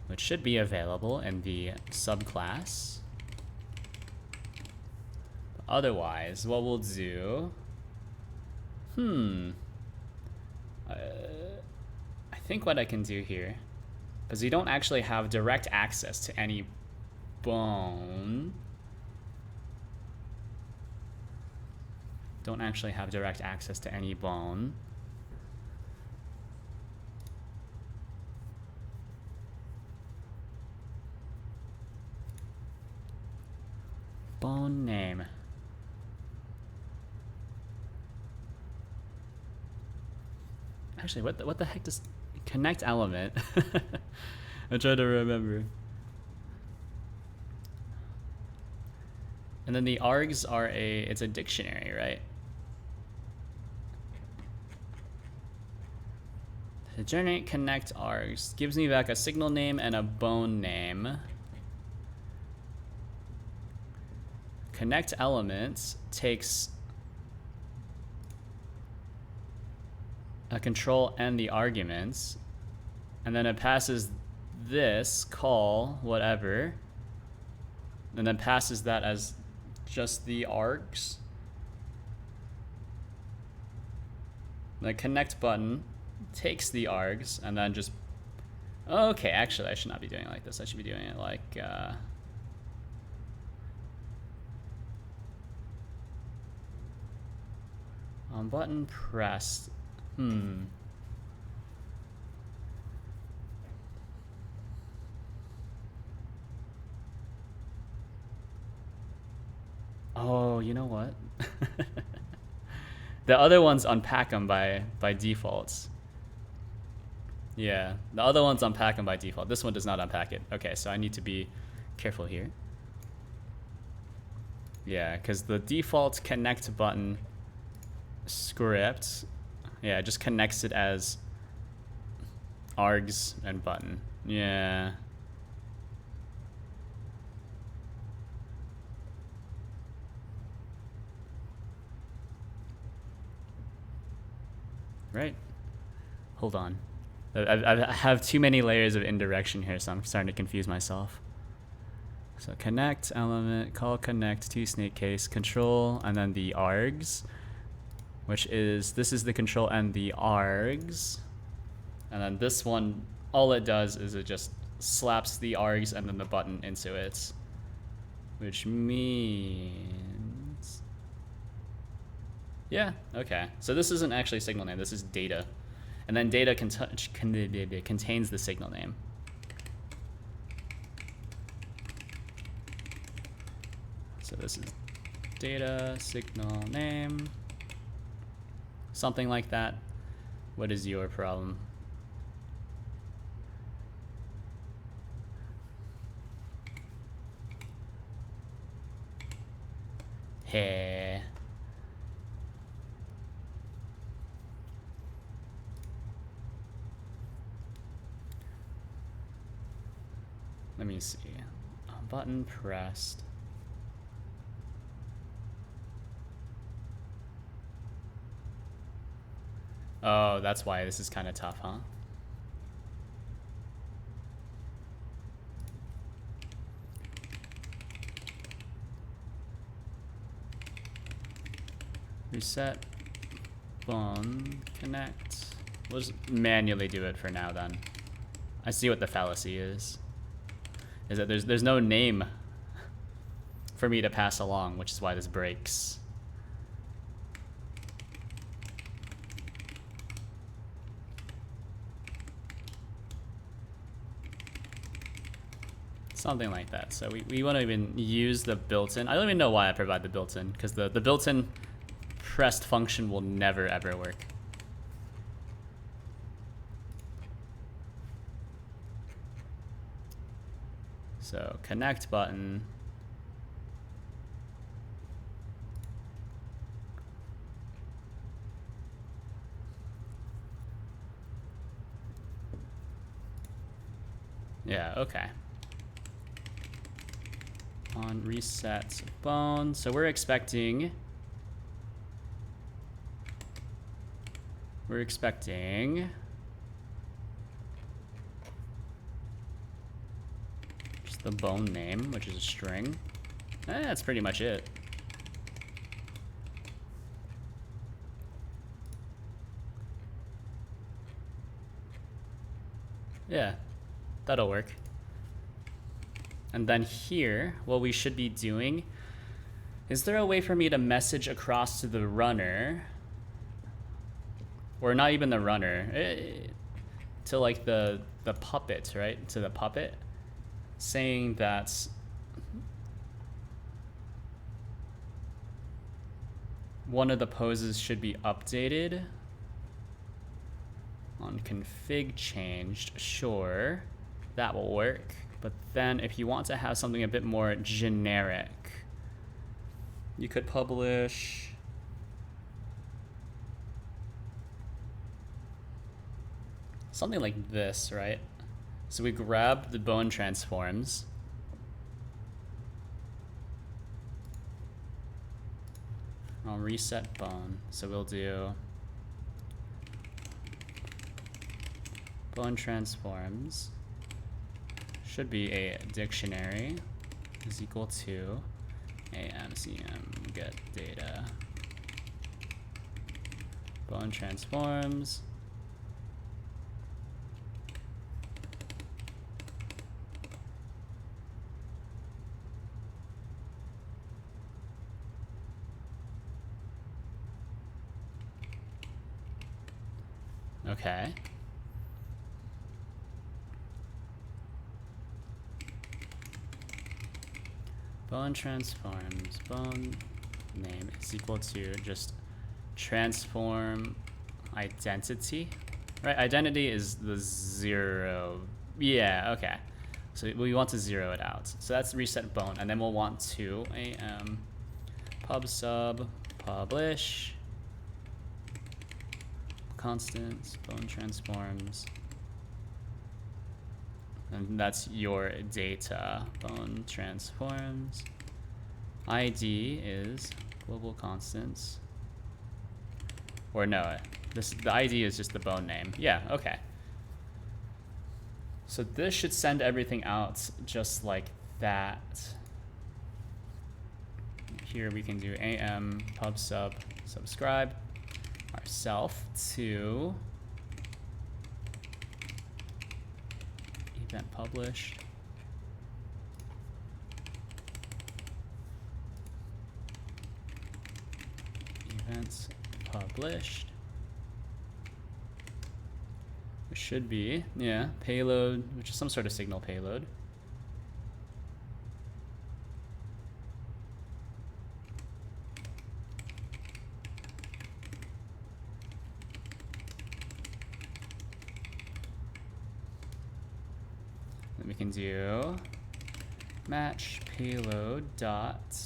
which should be available in the subclass. Otherwise, what we'll do, I think what I can do here, because we don't actually have direct access to any bone. Don't actually have direct access to any bone. Bone name. Actually, what the heck does connect element? I'm trying to remember. And then the args are it's a dictionary, right? The generate connect args gives me back a signal name and a bone name. Connect elements takes a control and the arguments, and then it passes this call whatever, and then passes that as just the args. The connect button takes the args and then just, okay, actually I should not be doing it like this. I should be doing it like on button pressed. Oh, you know what? The other ones unpack them by default. Yeah, the other ones unpack them by default. This one does not unpack it. Okay, so I need to be careful here. Yeah, because the default connect button script, yeah, it just connects it as args and button. Yeah. Right. Hold on. I have too many layers of indirection here, so I'm starting to confuse myself. So connect element, call connect to snake case, control, and then the args, which is, this is the control and the args. And then this one, all it does is it just slaps the args and then the button into it, which means, yeah, okay. So this isn't actually signal name, this is data. And then data contains the signal name. So this is data signal name, something like that. What is your problem? Hey. Let me see. Button pressed. Oh, that's why this is kind of tough, huh? Reset, bone, connect. We'll just manually do it for now then. I see what the fallacy is that there's no name for me to pass along, which is why this breaks. Something like that. So we want to even use the built-in. I don't even know why I provide the built-in, because the built-in pressed function will never ever work. So connect button. Yeah, okay. On reset bone. So we're expecting just the bone name, which is a string. That's pretty much it. Yeah, that'll work. And then here, what we should be doing, is there a way for me to message across to the runner, or not even the runner, to like the puppet, right? To the puppet, saying that one of the poses should be updated on config changed. Sure, that will work. But then if you want to have something a bit more generic, you could publish something like this, right? So we grab the bone transforms. I'll reset bone. So we'll do bone transforms. Should be a dictionary is equal to amcm get data bone transforms. Okay. Bone transforms, bone name is equal to just transform identity, right? Identity is the 0. Yeah, okay. So we want to 0 it out. So that's reset bone, and then we'll want to pub sub publish constants bone transforms. And that's your data. Bone transforms. ID is global constants. Or no, the ID is just the bone name. Yeah, okay. So this should send everything out just like that. Here we can do am pub sub subscribe ourself to event published. Events published. It should be, yeah, payload, which is some sort of signal payload. Then we can do match payload dot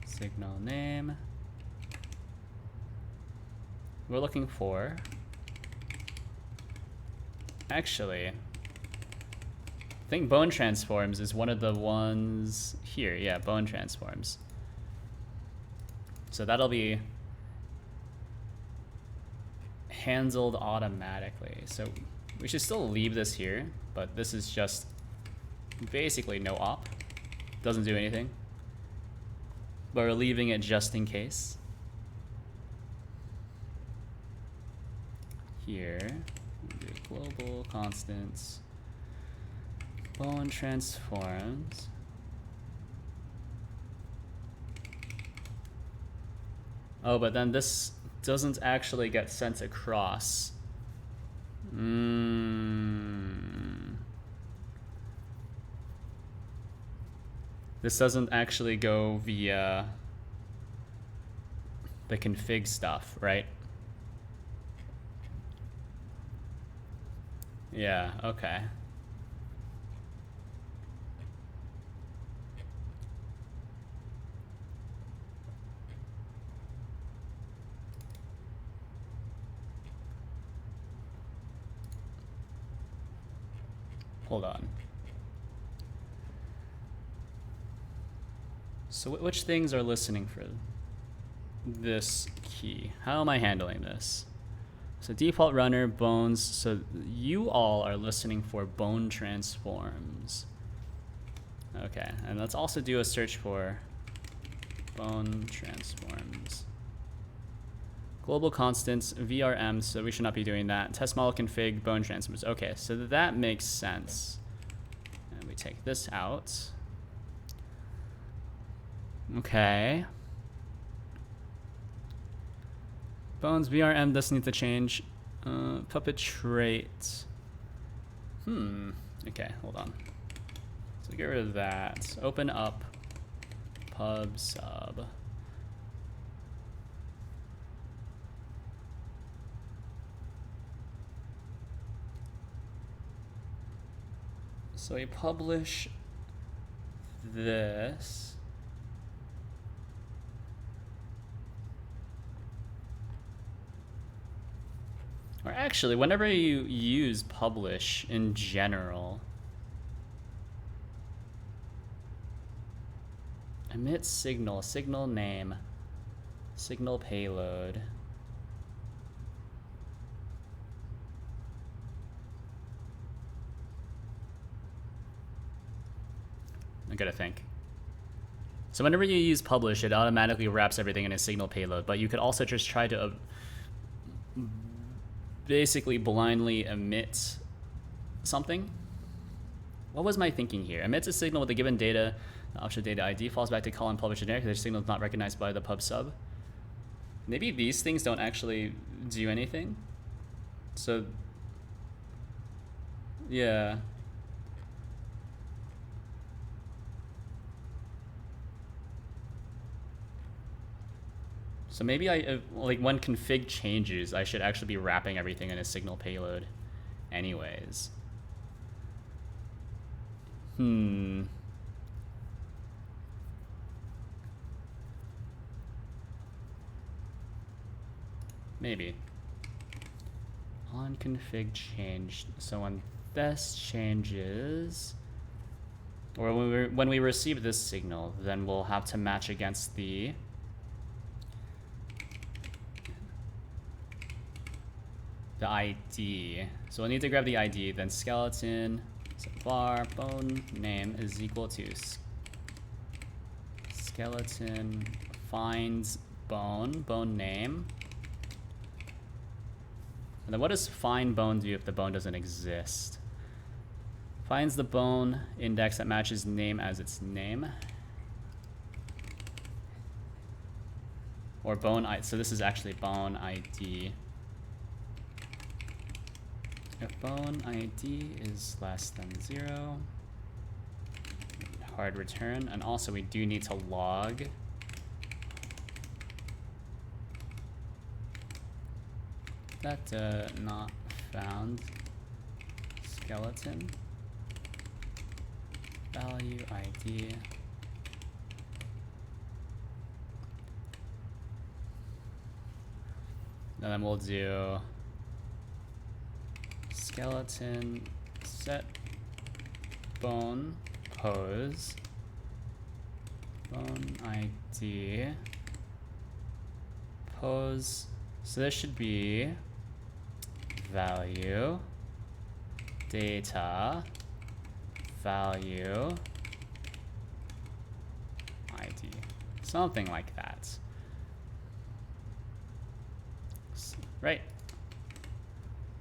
signal name. We're looking for, actually, I think bone transforms is one of the ones here. Yeah, bone transforms. So that'll be handled automatically. So we should still leave this here, but this is just basically no op. Doesn't do anything. But we're leaving it just in case. Here, we'll do global constants, bone transforms. Oh, but then this doesn't actually get sent across. This doesn't actually go via the config stuff, right? Yeah, okay. Hold on. So which things are listening for this key? How am I handling this? So default runner, bones. So you all are listening for bone transforms. Okay, and let's also do a search for bone transforms. Global constants, VRM, so we should not be doing that. Test model config, bone transforms. Okay, so that makes sense. And we take this out. Okay. Bones VRM does need to change. Puppet trait. Okay, hold on. So get rid of that. Open up pub sub. So we publish this. Or actually, whenever you use publish in general, emit signal, signal name, signal payload. I gotta think. So whenever you use publish, it automatically wraps everything in a signal payload, but you could also just try to basically blindly emit something. What was my thinking here? Emits a signal with a given data, option data ID, falls back to call and publish generic because the signal is not recognized by the pub sub. Maybe these things don't actually do anything. So, yeah. So maybe like when config changes, I should actually be wrapping everything in a signal payload anyways. Maybe. On config change. So when this changes, or when we receive this signal, then we'll have to match against the ID. So we'll need to grab the ID, then skeleton, so var bone name is equal to skeleton finds bone name. And then what does find bone do if the bone doesn't exist? Finds the bone index that matches name as its name. Or bone ID, so this is actually bone ID. If bone ID is less than 0, hard return, and also we do need to log that not found skeleton. value ID. And then we'll do skeleton set bone pose bone ID pose. So this should be value data value ID, something like that, right?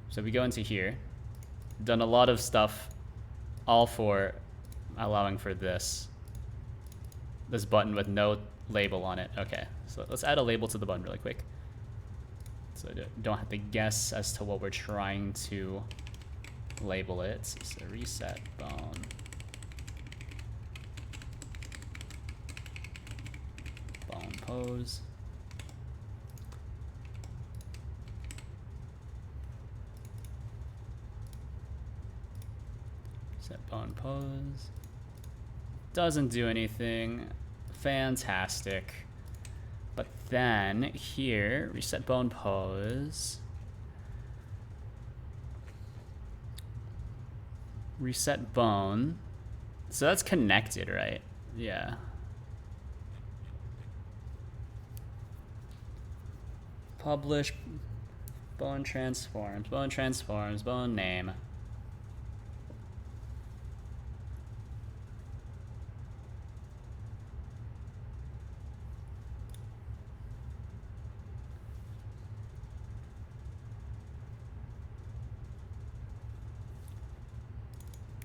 So we go into here, done a lot of stuff, all for allowing for this button with no label on it. Okay, so let's add a label to the button really quick, so I don't have to guess as to what we're trying to label it. So reset bone pose. Set bone pose. Doesn't do anything. Fantastic. But then here, reset bone pose. Reset bone. So that's connected, right? Yeah. Publish bone transforms, bone name.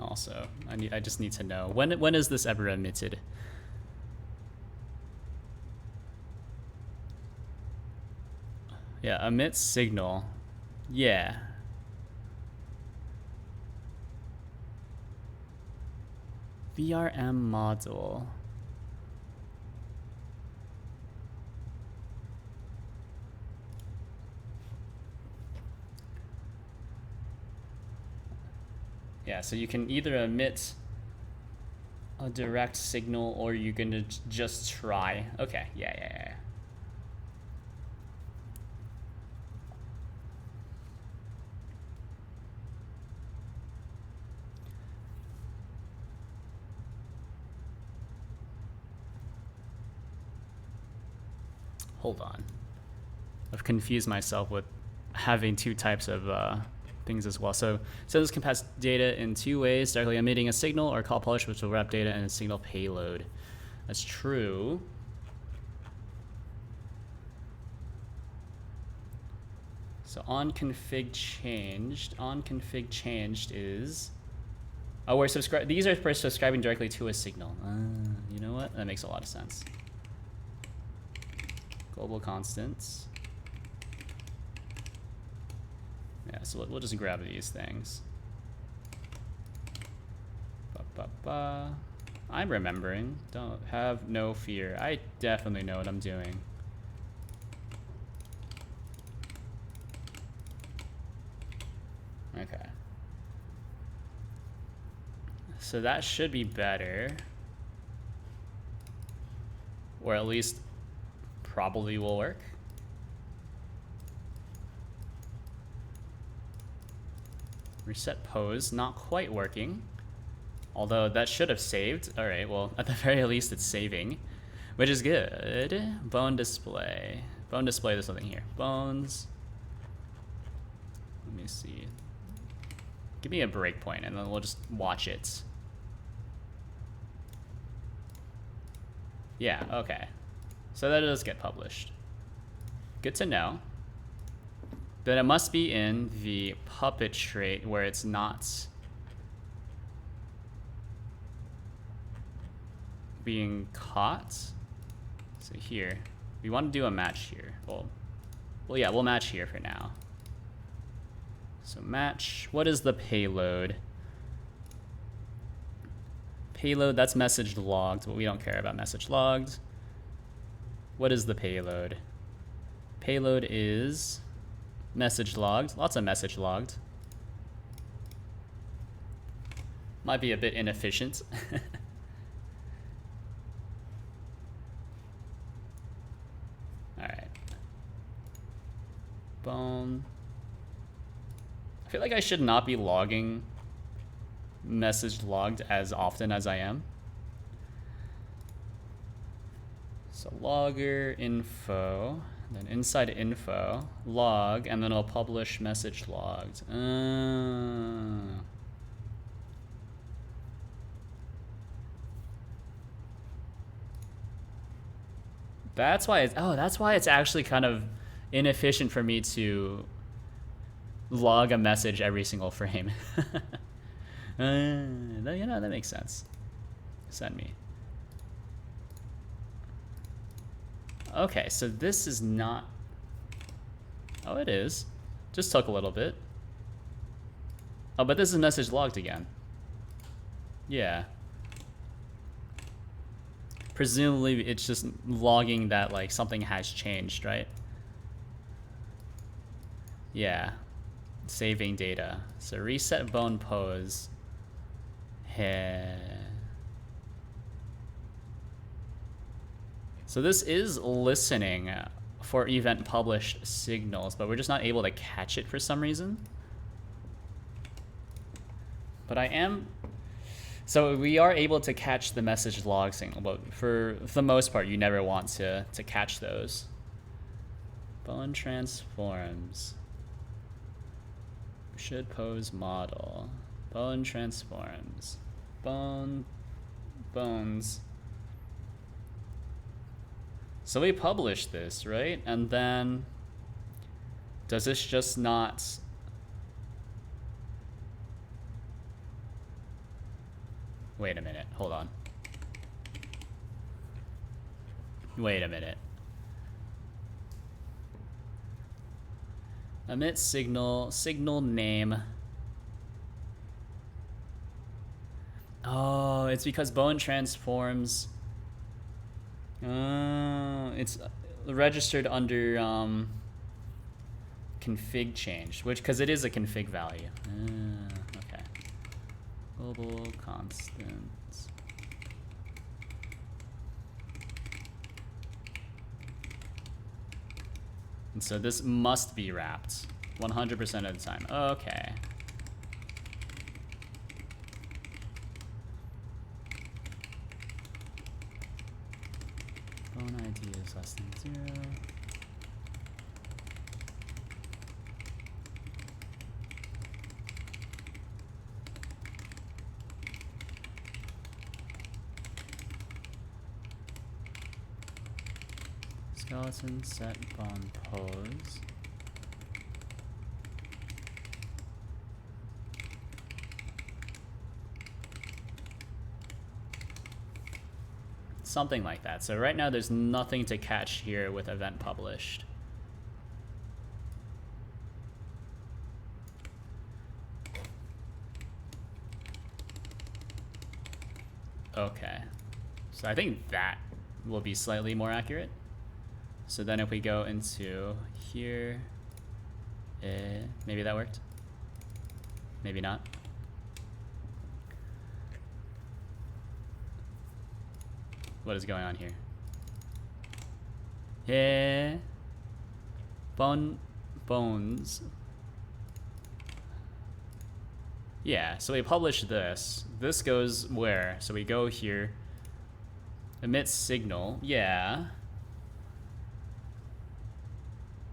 Also, I just need to know when is this ever emitted? Yeah, emit signal. Yeah. VRM module. Yeah, so you can either emit a direct signal or you can just try. Okay, yeah. Hold on. I've confused myself with having two types of things as well. So this can pass data in two ways: directly emitting a signal, or call publish, which will wrap data in a signal payload. That's true. So on config changed is, oh, we're these are for subscribing directly to a signal. You know what? That makes a lot of sense. Global constants. Yeah, so we'll just grab these things. I'm remembering. Don't have no fear. I definitely know what I'm doing. Okay. So that should be better. Or at least probably will work. Reset pose, not quite working. Although that should have saved. All right, well, at the very least it's saving, which is good. Bone display. Bone display, there's something here. Bones. Let me see. Give me a breakpoint and then we'll just watch it. Yeah, okay. So that does get published. Good to know. Then it must be in the puppet trait where it's not being caught. So here, we want to do a match here. Well, yeah, we'll match here for now. So match, what is the payload? Payload, that's message logged, but we don't care about message logged. What is the payload? Payload is message logged. Lots of message logged. Might be a bit inefficient. like I should not be logging message logged as often as I am. So logger info, then inside info, log, and then I'll publish message logged. That's why it's, oh, that's why it's actually kind of inefficient for me to log a message every single frame. You know, that makes sense. Send me. Okay, so this is not... Oh, it is. Just took a little bit. Oh, but this is message logged again. Yeah. Presumably, it's just logging that, like, something has changed, right? Yeah. Saving data. So reset bone pose. So this is listening for event published signals, but we're just not able to catch it for some reason. But I am... So we are able to catch the message log signal, but for the most part, you never want to catch those. Bone transforms. Should pose model. Bone transforms. Bones. So we publish this, right? And then does this just not... Wait a minute, hold on. Wait a minute. Emit signal name. Oh, it's because bone transforms. It's registered under config change, which, because it is a config value. Okay. Global constant. And so this must be wrapped 100% of the time. Okay. Bone ID is less than 0. Skeleton set bone pose. Something like that. So right now there's nothing to catch here with event published. Okay. So I think that will be slightly more accurate. So then if we go into here, maybe that worked. Maybe not. What is going on here? Yeah. Bones. Yeah, so we publish this. This goes where? So we go here. Emit signal. Yeah.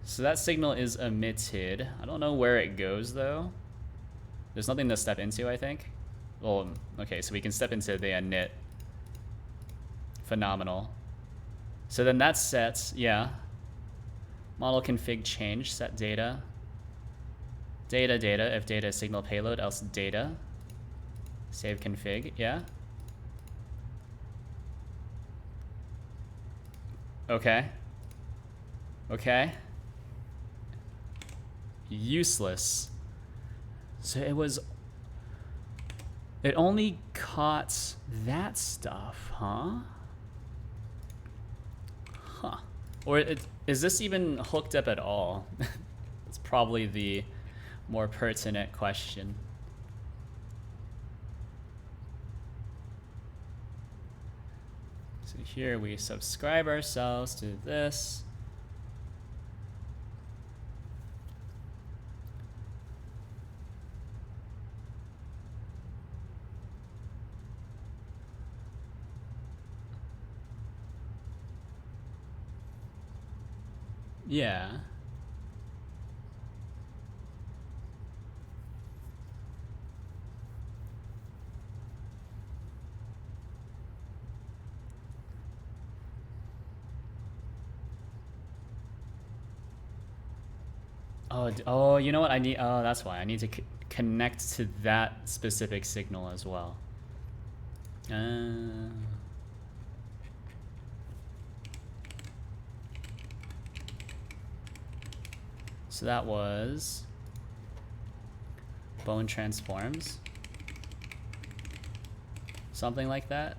So that signal is emitted. I don't know where it goes though. There's nothing to step into, I think. Well, okay, so we can step into the init. Phenomenal. So then that sets, yeah. Model config change, set data. Data, if data is signal payload, else data. Save config, yeah. Okay. Okay. Useless. So it only caught that stuff, huh? Huh. Or is this even hooked up at all? It's probably the more pertinent question. So here we subscribe ourselves to this. Yeah. Oh, you know what? I need. Oh, that's why I need to connect to that specific signal as well. So that was bone transforms, something like that.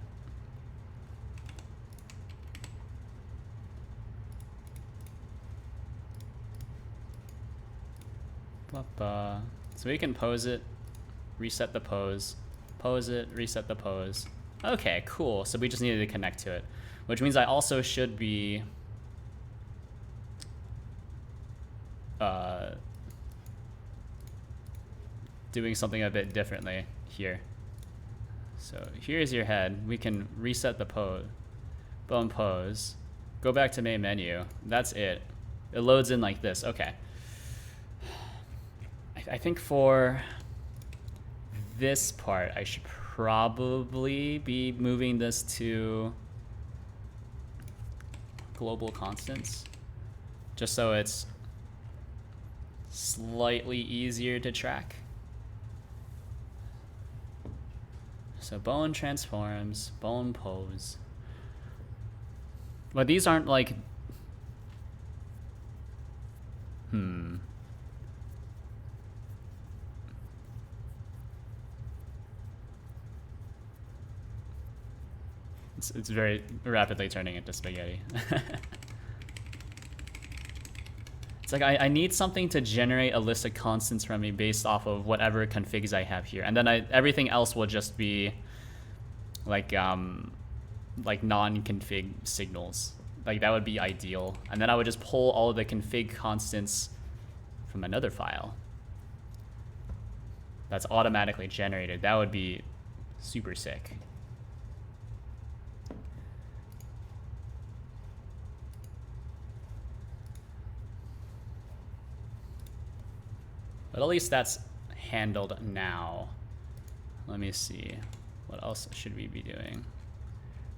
So we can pose it, reset the pose it, reset the pose. Okay, cool. So we just needed to connect to it, which means I also should be doing something a bit differently here. So here's your head. We can reset the pose, bone pose, go back to main menu. That's it. It loads in like this. Okay. I think for this part, I should probably be moving this to global constants, just so it's slightly easier to track. So bone transforms, bone pose. But these aren't like, It's very rapidly turning into spaghetti. It's like I need something to generate a list of constants from me based off of whatever configs I have here, and then everything else will just be like non-config signals. Like that would be ideal, and then I would just pull all of the config constants from another file that's automatically generated. That would be super sick. But at least that's handled now. Let me see. What else should we be doing?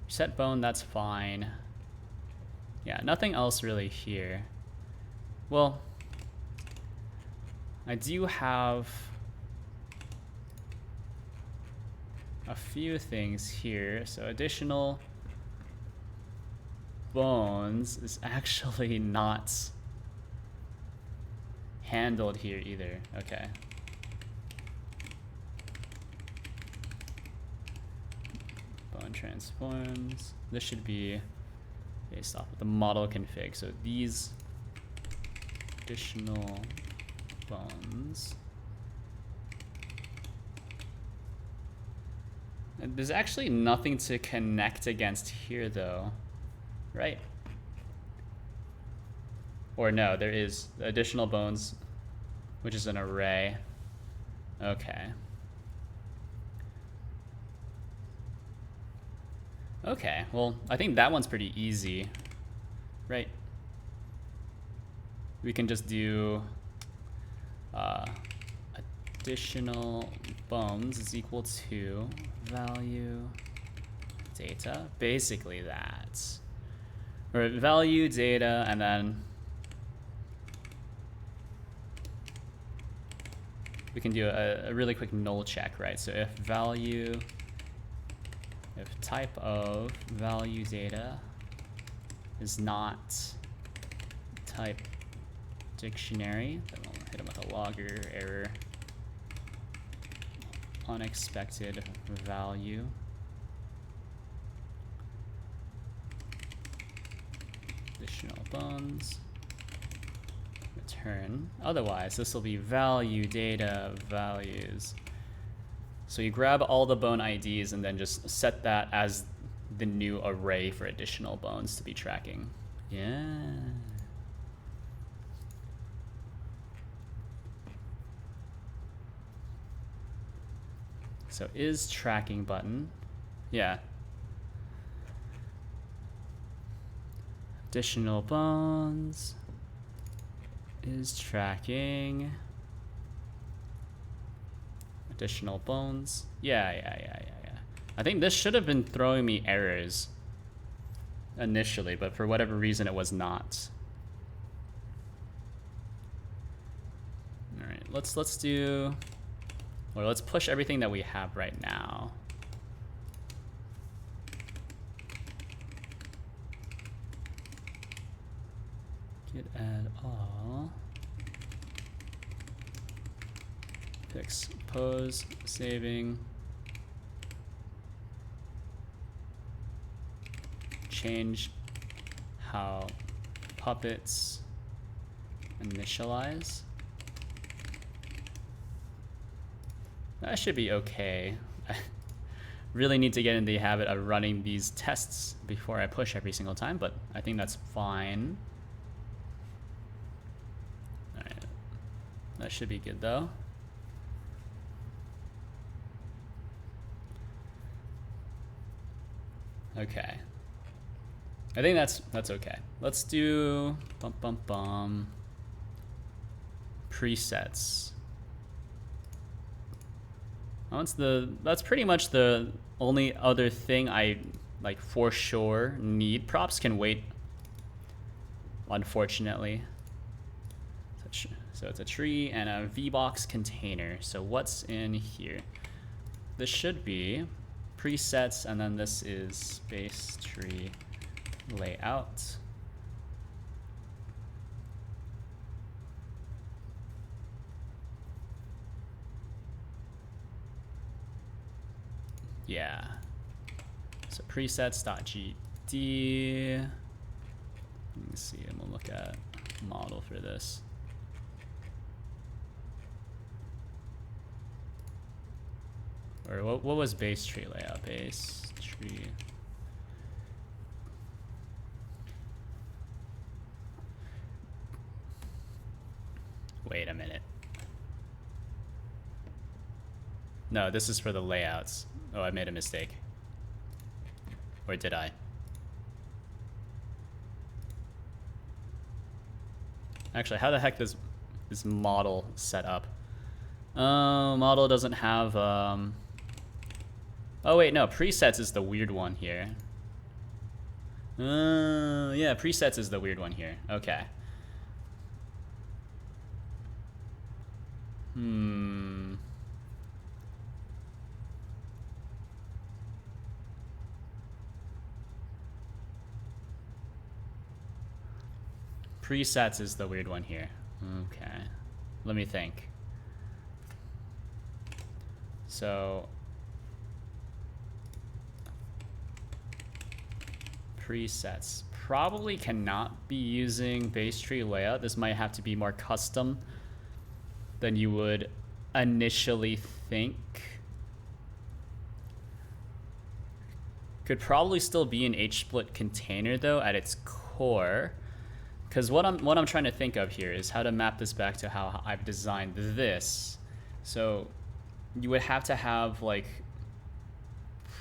Set bone, that's fine. Yeah, nothing else really here. Well, I do have a few things here. So additional bones is actually not handled here either. Okay. Bone transforms. This should be based off of the model config. So these additional bones. And there's actually nothing to connect against here though, right? Or no, there is additional bones, which is an array. Okay. Okay, well, I think that one's pretty easy, right? We can just do additional bones is equal to value data, basically that. Or value data, and then we can do a really quick null check, right? So if type of value data is not type dictionary, then we'll hit them with a logger error. Unexpected value. Additional bones. Return. Otherwise, this will be value data values. So you grab all the bone IDs and then just set that as the new array for additional bones to be tracking. Yeah. So is tracking button. Yeah. Additional bones. is tracking additional bones. Yeah. I think this should have been throwing me errors initially, but for whatever reason it was not. All right, let's do, or let's push everything that we have right now. Git add all. Fix pose saving. Change how puppets initialize. That should be okay. I really need to get in the habit of running these tests before I push every single time, but I think that's fine. All right, that should be good though. Okay. I think that's okay. Let's do presets. That's pretty much the only other thing I like for sure need. Props can wait, unfortunately. So it's a tree and a VBox container. So what's in here? This should be presets, and then this is base tree layout. Yeah. So presets.gd. Let me see, I'm gonna look at model for this. Or what was base tree layout? Base tree. Wait a minute. No, this is for the layouts. Oh, I made a mistake. Or did I? Actually, how the heck does this model set up? Model doesn't have, oh wait, no, presets is the weird one here. Yeah, presets is the weird one here. Okay. Presets is the weird one here. Okay. Let me think. So presets probably cannot be using base tree layout. This might have to be more custom than you would initially think. Could probably still be an H-split container though at its core. Because what I'm trying to think of here is how to map this back to how I've designed this. So you would have to have like,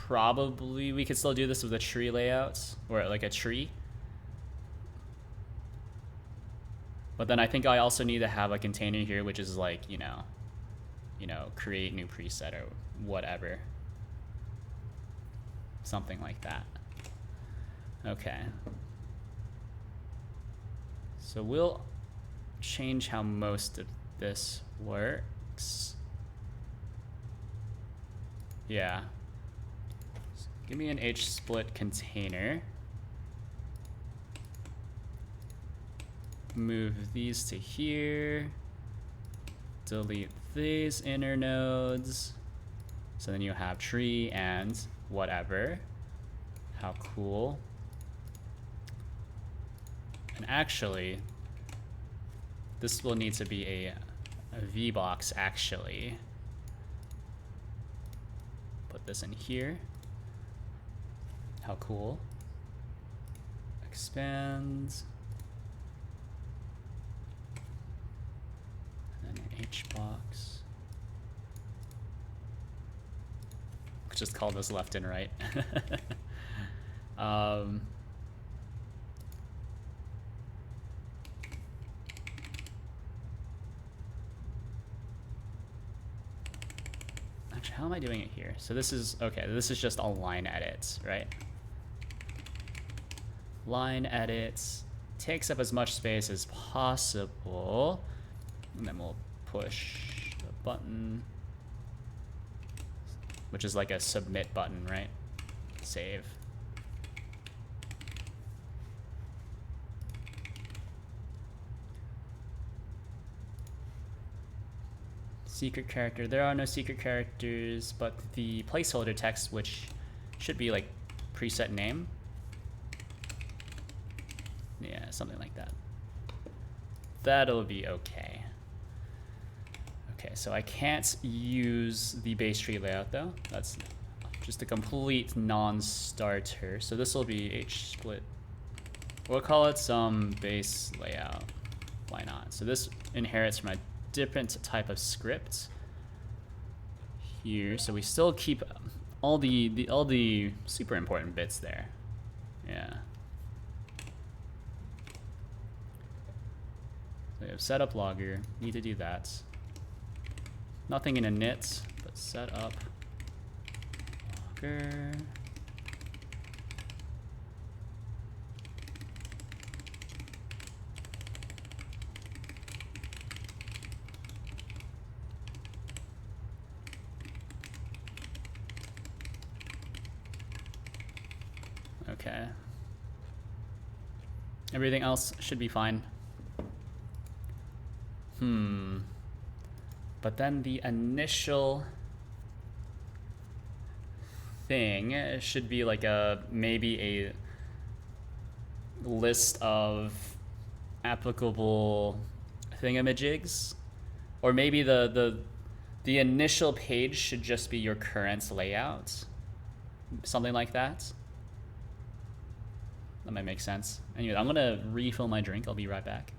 probably we could still do this with a tree layout or like a tree. But then I think I also need to have a container here, which is like, you know, create new preset or whatever. Something like that. Okay. So we'll change how most of this works. Yeah. So give me an H-split container. Move these to here. Delete these inner nodes. So then you have tree and whatever. How cool. And actually, this will need to be a VBox actually. Put this in here. How cool. Expand. And an HBox. Just call this left and right. how am I doing it here? So this is, okay, this is just a line edit, right? Line edits, takes up as much space as possible. And then we'll push the button, which is like a submit button, right? Save. Secret character. There are no secret characters, but the placeholder text, which should be like preset name. Yeah, something like that. That'll be okay. Okay, so I can't use the base tree layout though. That's just a complete non-starter. So this will be H-split. We'll call it some base layout. Why not? So this inherits from a different type of script here. So we still keep all the super important bits there. Yeah. So we have setup logger. Need to do that. Nothing in init, but setup logger. Okay. Everything else should be fine. But then the initial thing should be like maybe a list of applicable thingamajigs, or maybe the initial page should just be your current layout, something like that. That might make sense. Anyway, I'm gonna refill my drink. I'll be right back.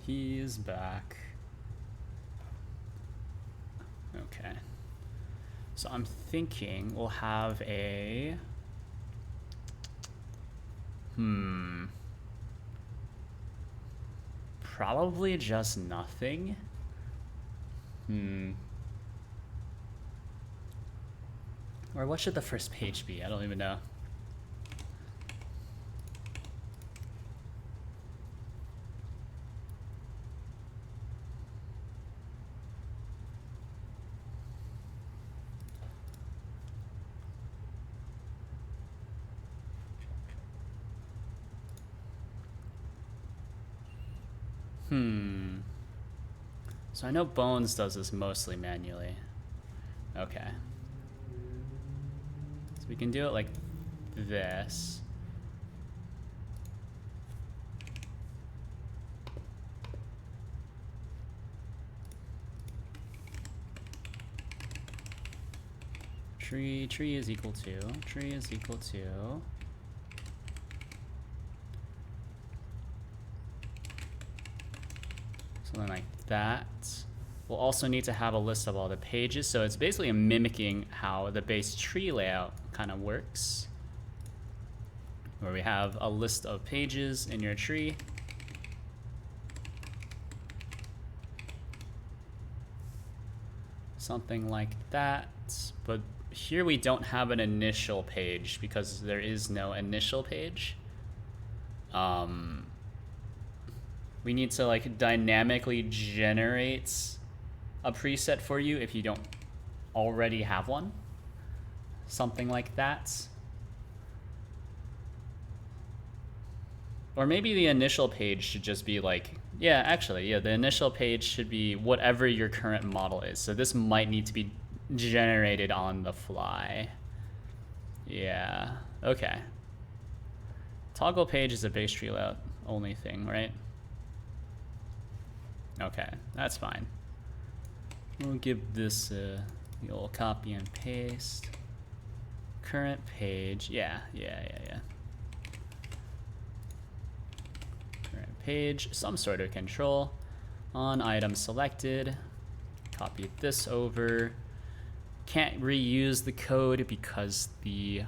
He is back. Okay. So I'm thinking we'll have a... Probably just nothing. Or what should the first page be? I don't even know. So I know Bones does this mostly manually. Okay. So we can do it like this. Tree is equal to, something like that. We'll also need to have a list of all the pages. So it's basically mimicking how the base tree layout kind of works, where we have a list of pages in your tree. Something like that. But here we don't have an initial page because there is no initial page. We need to like dynamically generate a preset for you if you don't already have one. Something like that. Or maybe the initial page should just be like, yeah, actually, yeah, the initial page should be whatever your current model is. So this might need to be generated on the fly. Yeah, okay. Toggle page is a base tree layout only thing, right? Okay, that's fine. We'll give this the old copy and paste. Current page, yeah. Current page, some sort of control. On item selected, copy this over. Can't reuse the code because the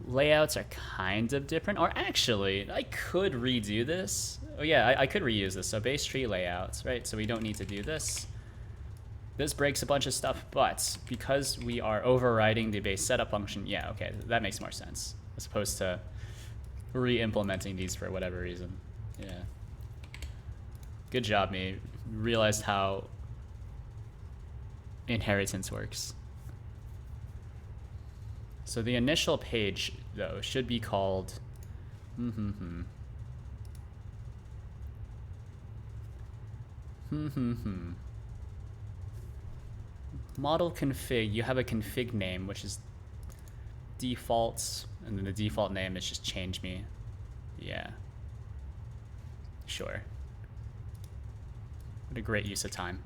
layouts are kind of different. Or actually, I could redo this. Oh yeah, I could reuse this. So base tree layouts, right? So we don't need to do this. This breaks a bunch of stuff, but because we are overriding the base setup function, yeah, okay, that makes more sense. As opposed to re-implementing these for whatever reason. Yeah. Good job, me. Realized how inheritance works. So the initial page, though, should be called model config. You have a config name, which is defaults, and then the default name is just change me. Yeah. Sure. What a great use of time.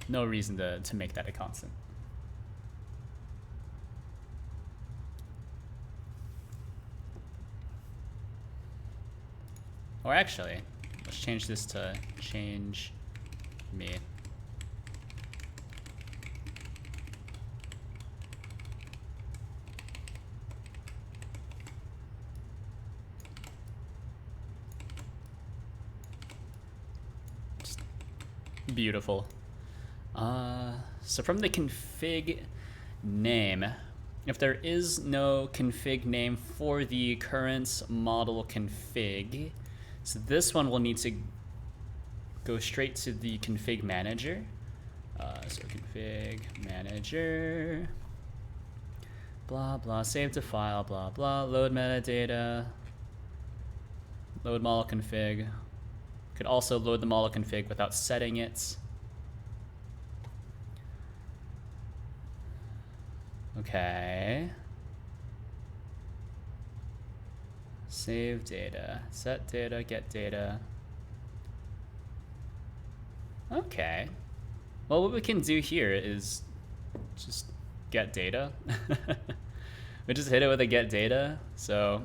No reason to make that a constant. Or actually, let's change this to change me. Just beautiful. So from the config name, if there is no config name for the current model config, so this one will need to go straight to the config manager. So config manager, blah, blah, save to file, blah, blah, load metadata, load model config. Could also load the model config without setting it. Okay. Save data, set data, get data. Okay. Well, what we can do here is just get data. We just hit it with a get data. So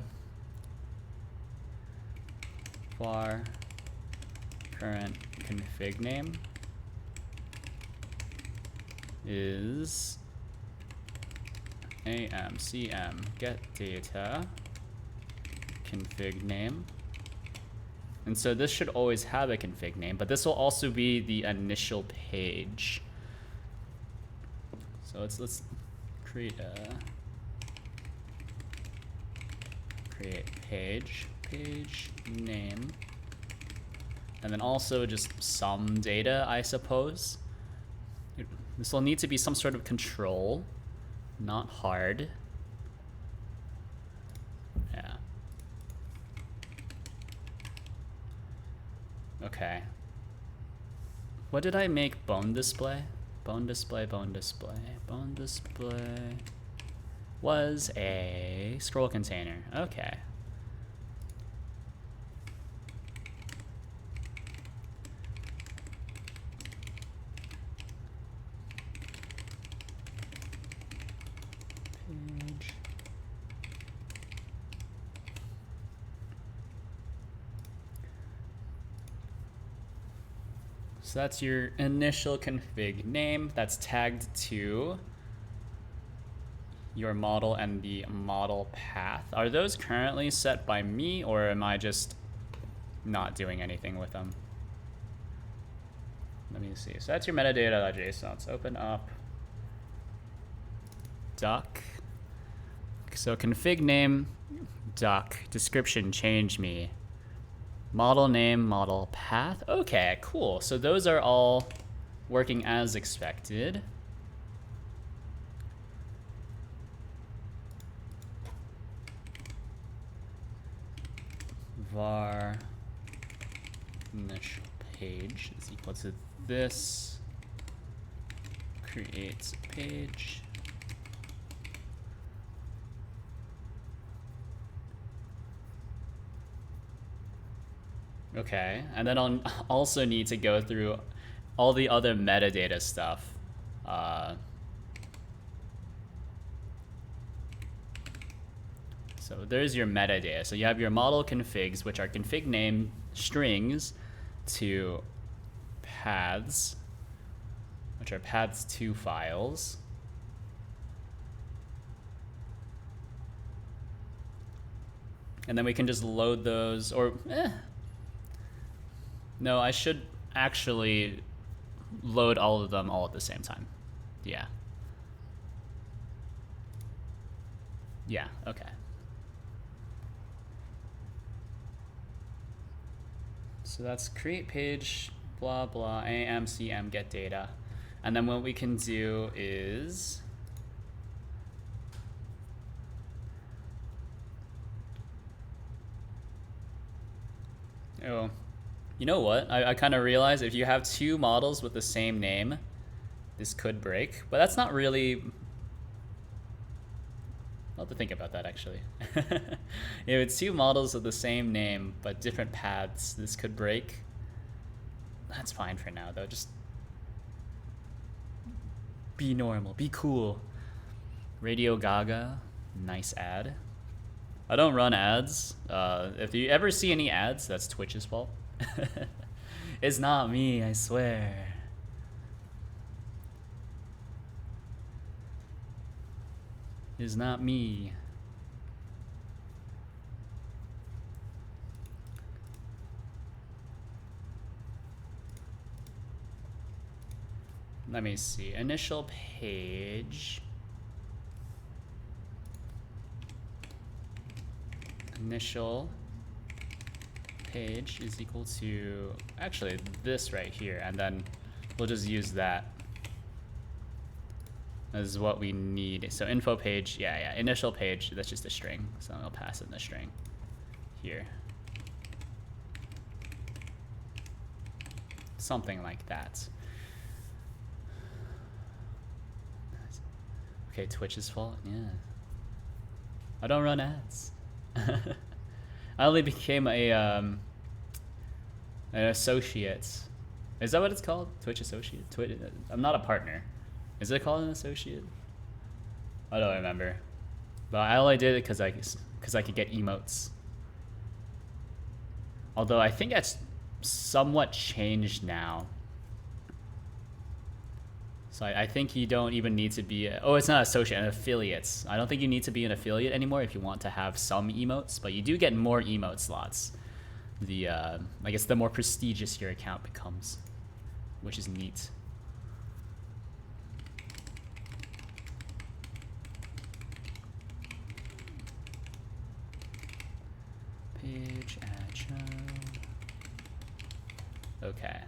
var current config name is amcm get data config name. And so this should always have a config name, but this will also be the initial page. So let's create page name, and then also just some data, I suppose. This will need to be some sort of control, not hard. Yeah. Okay. What did I make bone display? Bone display, bone display, bone display was a scroll container. Okay. Page. So that's your initial config name that's tagged to your model and the model path. Are those currently set by me, or am I just not doing anything with them? Let me see. So that's your metadata.json. Let's open up duck. So config name, duck, description, change me. Model name, model path. Okay, cool. So those are all working as expected. Var initial page is equal to this. Create page. Okay, and then I'll also need to go through all the other metadata stuff. So there's your metadata. So you have your model configs, which are config name strings to paths, which are paths2 files. And then we can just load those, or no, I should actually load all of them all at the same time. Yeah. Yeah, okay. So that's create page, blah, blah, amcm get data. And then what we can do is you know what? I kind of realized if you have two models with the same name, this could break. But that's not really... I'll have to think about that, actually. If it's two models with the same name, but different paths, this could break. That's fine for now, though. Just be normal. Be cool. Radio Gaga. Nice ad. I don't run ads. If you ever see any ads, that's Twitch's fault. It's not me, I swear. It's not me. Let me see. Initial page. Initial page is equal to actually this right here, and then we'll just use that as what we need. So info page, yeah, initial page, that's just a string, so I'll pass in the string here, something like that. Okay, Twitch's fault. Yeah, I don't run ads. I only became a an associate. Is that what it's called? Twitch associate? I'm not a partner. Is it called an associate? I don't remember. But I only did it because I could get emotes. Although I think that's somewhat changed now. So I think you don't even need to be it's not associate, an affiliate. I don't think you need to be an affiliate anymore if you want to have some emotes, but you do get more emote slots. I guess the more prestigious your account becomes, which is neat. Page agile. Okay.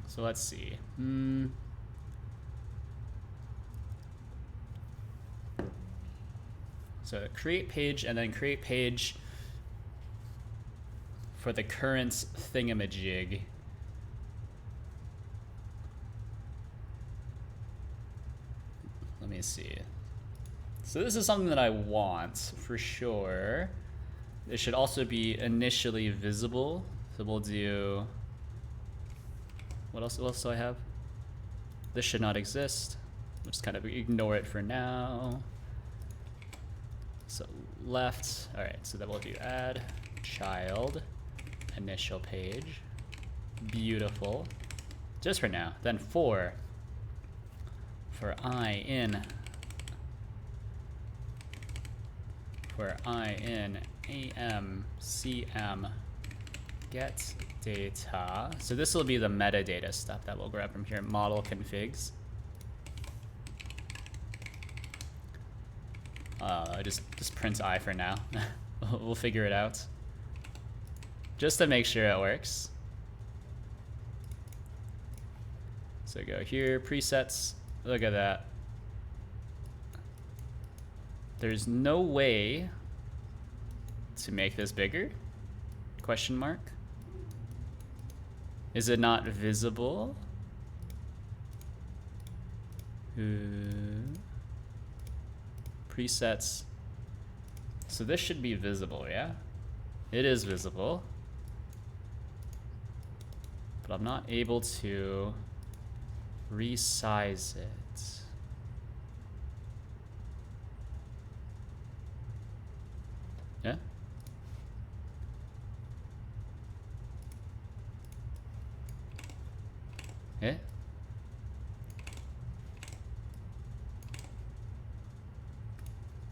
So let's see. So create page, and then create page for the current thingamajig. Let me see. So this is something that I want for sure. It should also be initially visible. So we'll do... What else do I have? This should not exist. We'll just kind of ignore it for now. So left. All right, so then we'll do add child initial page. Beautiful. Just for now. Then for I in AM CM get data. So this will be the metadata stuff that we'll grab from here. Model configs. Just print I for now. We'll figure it out. Just to make sure it works. So go here, presets. Look at that. There's no way to make this bigger? Question mark. Is it not visible? Presets. So this should be visible, yeah? It is visible. But I'm not able to resize it. Yeah? Yeah?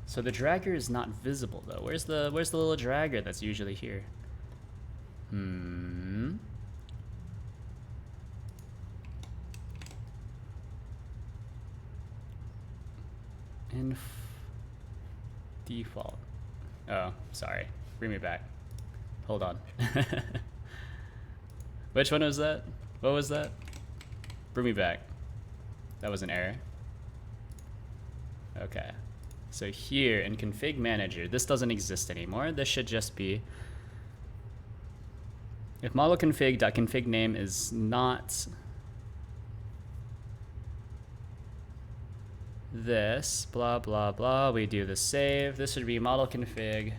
So the dragger is not visible though. Where's the little dragger that's usually here? Default. Oh, sorry. Bring me back. Hold on. Which one was that? What was that? Bring me back. That was an error. Okay. So here in config manager, this doesn't exist anymore. This should just be if model config.config name is not this, blah, blah, blah. We do the save. This would be model config.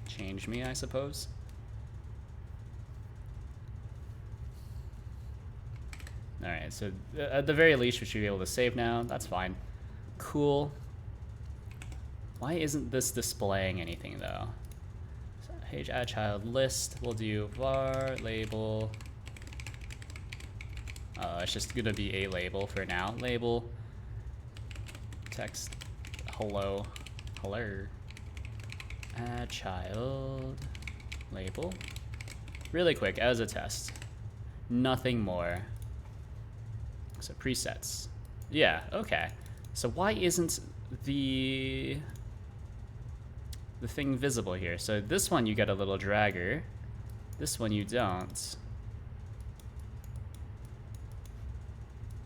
Change me, I suppose. All right, so at the very least, we should be able to save now. That's fine. Cool. Why isn't this displaying anything though? So page add child list. We'll do var label. It's just gonna be a label for now. Label text hello. Add child label. Really quick as a test. Nothing more. So presets. Yeah, okay. So why isn't the thing visible here? So this one you get a little dragger. This one you don't.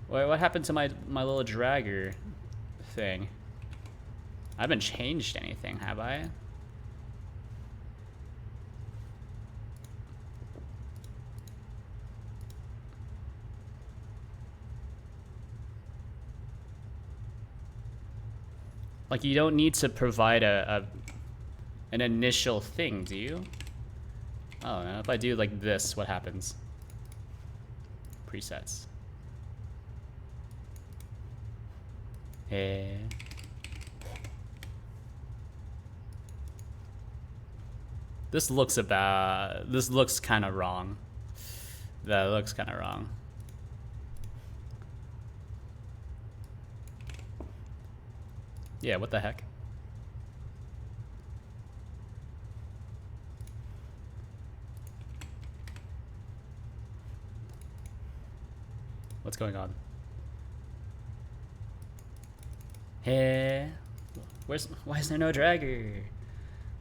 Wait, what happened to my little dragger thing? I haven't changed anything, have I? Like, you don't need to provide an initial thing, do you? I don't know. If I do like this, what happens? Presets. Hey. This looks kind of wrong. That looks kind of wrong. Yeah, what the heck? What's going on? Hey, why is there no dragger?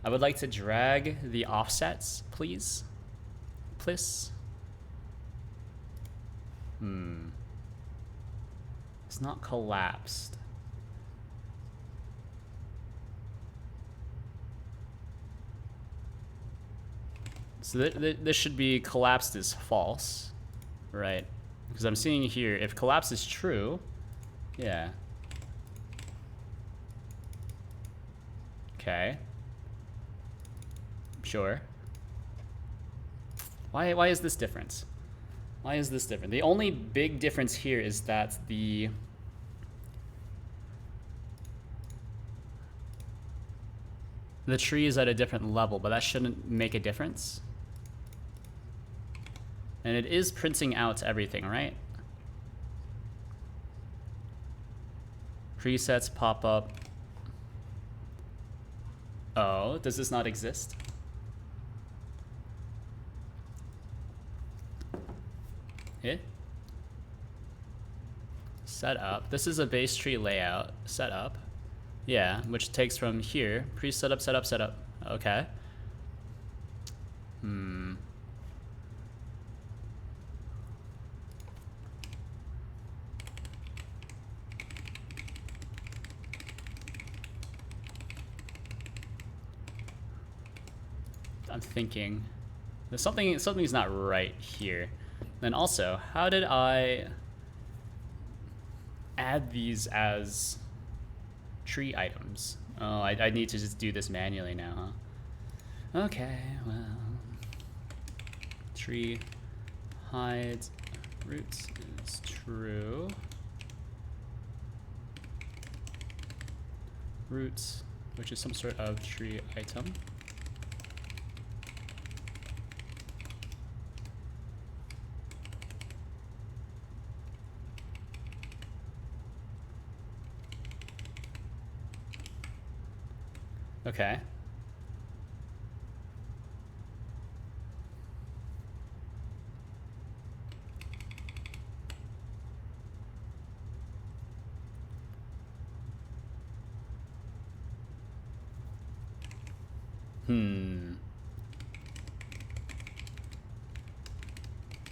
I would like to drag the offsets, please. Please. It's not collapsed. So this should be collapsed is false, right? Because I'm seeing here, if collapse is true, yeah. Okay. Sure. Why is this different? Why is this different? The only big difference here is that the the tree is at a different level, but that shouldn't make a difference. And it is printing out everything, right? Presets pop up. Oh, does this not exist? Yeah. Setup. This is a base tree layout. Setup. Yeah, which takes from here. Pre-setup, setup, setup. Okay. Hmm. I'm thinking there's something's not right here. And also, how did I add these as tree items? Oh, I need to just do this manually now, huh? Okay, well, tree hides roots is true. Roots, which is some sort of tree item. Okay.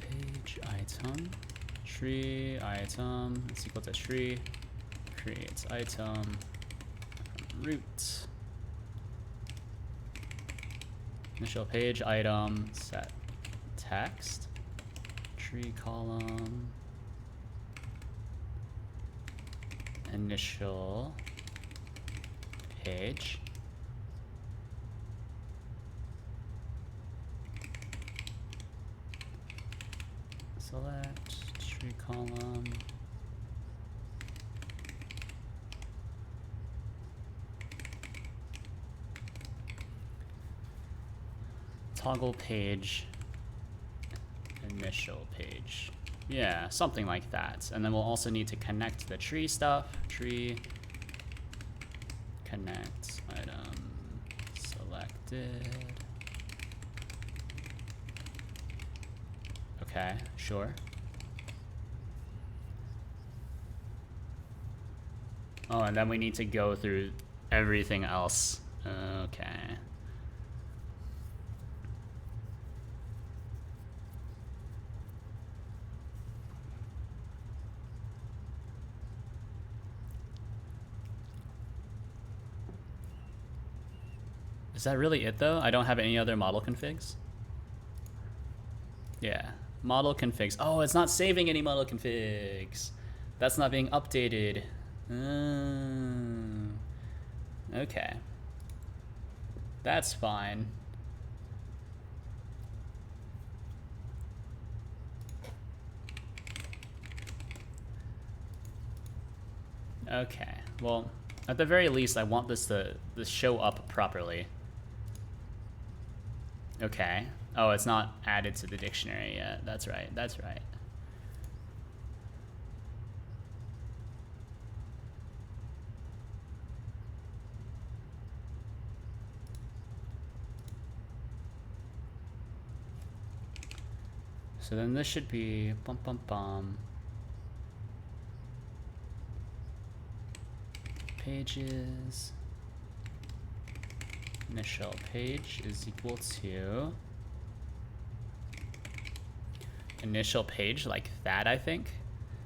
Page item, tree item is equal to tree, creates item, root. Initial page item, set text, tree column, initial page. Select tree column. Toggle page, initial page. Yeah, something like that. And then we'll also need to connect the tree stuff. Tree, connect, item, selected. Okay, sure. Oh, and then we need to go through everything else. Okay. Is that really it though? I don't have any other model configs? Yeah, model configs. Oh, it's not saving any model configs. That's not being updated. Okay. That's fine. Okay, well, at the very least, I want this to show up properly. Okay. Oh, it's not added to the dictionary yet. That's right, that's right. So then this should be bum bum bum. Pages. Initial page is equal to initial page, like that, I think.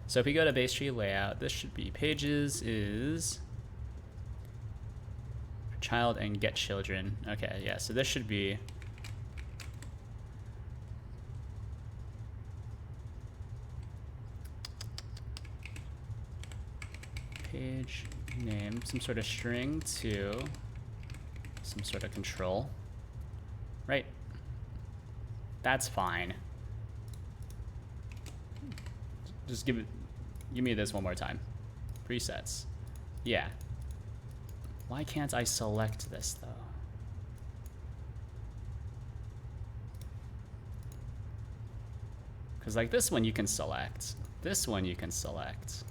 So if we go to base tree layout, this should be pages is child and get children. Okay, yeah, so this should be page name, some sort of string to some sort of control, right? That's fine. Just give me this one more time. Presets. Yeah. Why can't I select this though? Because like this one you can select. This one you can select.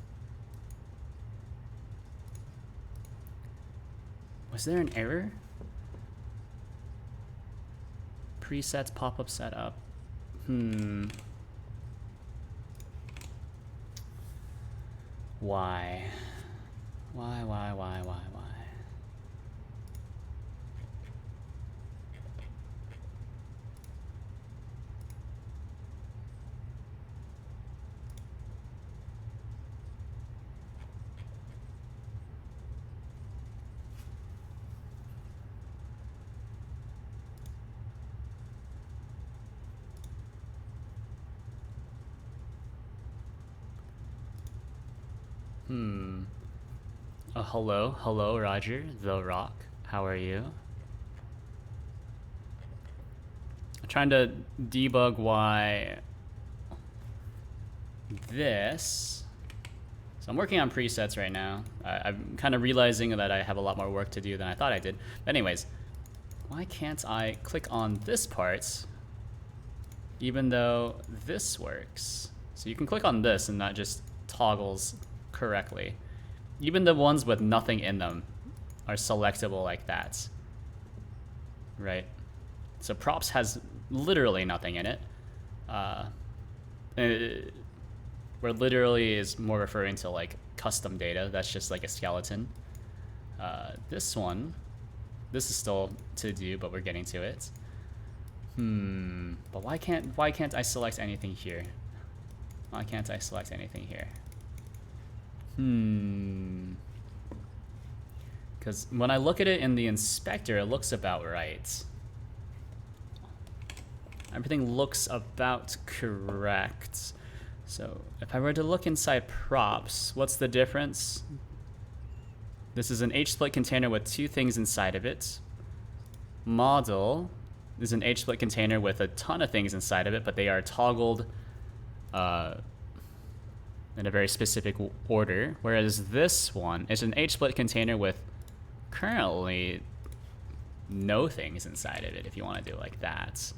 Was there an error? Presets pop-up setup. Why? Why? Hello, Roger, The Rock. How are you? I'm trying to debug why this. So I'm working on presets right now. I'm kind of realizing that I have a lot more work to do than I thought I did. But anyways, why can't I click on this part even though this works? So you can click on this and that just toggles correctly. Even the ones with nothing in them are selectable like that, right? So props has literally nothing in it. Where literally is more referring to like custom data. That's just like a skeleton. This one, this is still to do, but we're getting to it. But why can't I select anything here? Why can't I select anything here? Because when I look at it in the inspector, it looks about right. Everything looks about correct. So if I were to look inside props, what's the difference? This is an H-split container with two things inside of it. Model is an H-split container with a ton of things inside of it, but they are toggled in a very specific order, whereas this one is an H-split container with currently no things inside of it, if you want to do it like that.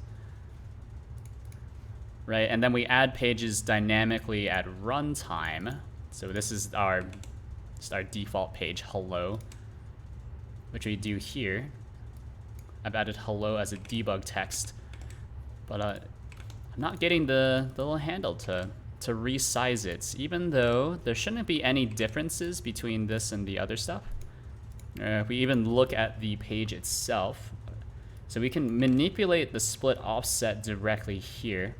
Right, and then we add pages dynamically at runtime. So this is our default page, hello, which we do here. I've added hello as a debug text, but I'm not getting the little handle to resize it, even though there shouldn't be any differences between this and the other stuff. If we even look at the page itself, so we can manipulate the split offset directly here.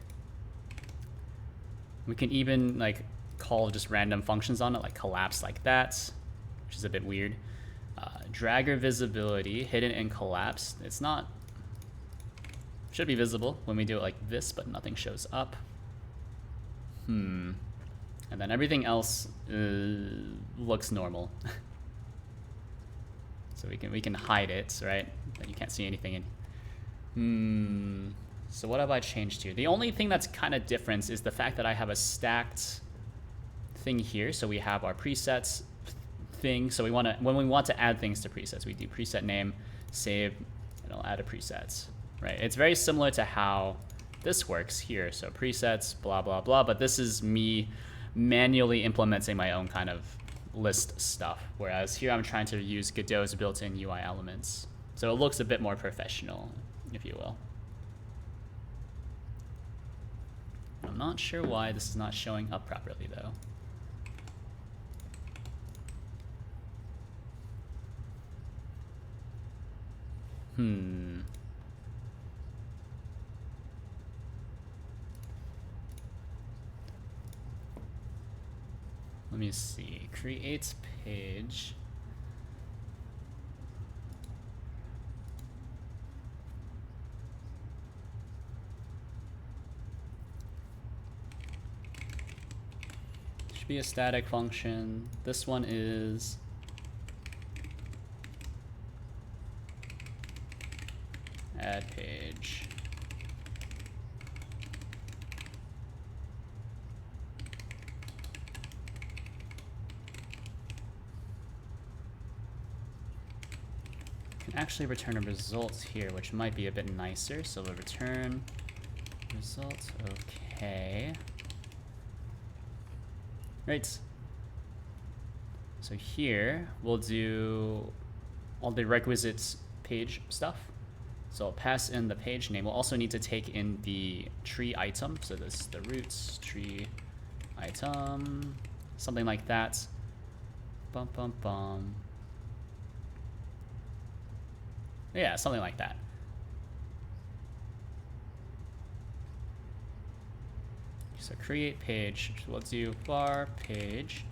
We can even like call just random functions on it, like collapse like that, which is a bit weird. Dragger visibility, hidden and collapsed. It's not, should be visible when we do it like this, but nothing shows up. And then everything else looks normal. So we can hide it, right? Then you can't see anything in. So what have I changed here? The only thing that's kind of different is the fact that I have a stacked thing here. So we have our presets thing. So when we want to add things to presets, we do preset name, save, and I'll add a preset, right? It's very similar to how this works here. So presets, blah, blah, blah. But this is me manually implementing my own kind of list stuff. Whereas here I'm trying to use Godot's built-in UI elements. So it looks a bit more professional, if you will. I'm not sure why this is not showing up properly though. Let me see. Create page. Should be a static function. This one is add page. Can actually return a result here, which might be a bit nicer. So we'll return result, okay. Okay. Right. So here we'll do all the requisite page stuff. So I'll pass in the page name. We'll also need to take in the tree item. So this is the roots tree item, something like that. Bum bum bum. Yeah, something like that. So create page. We'll do var page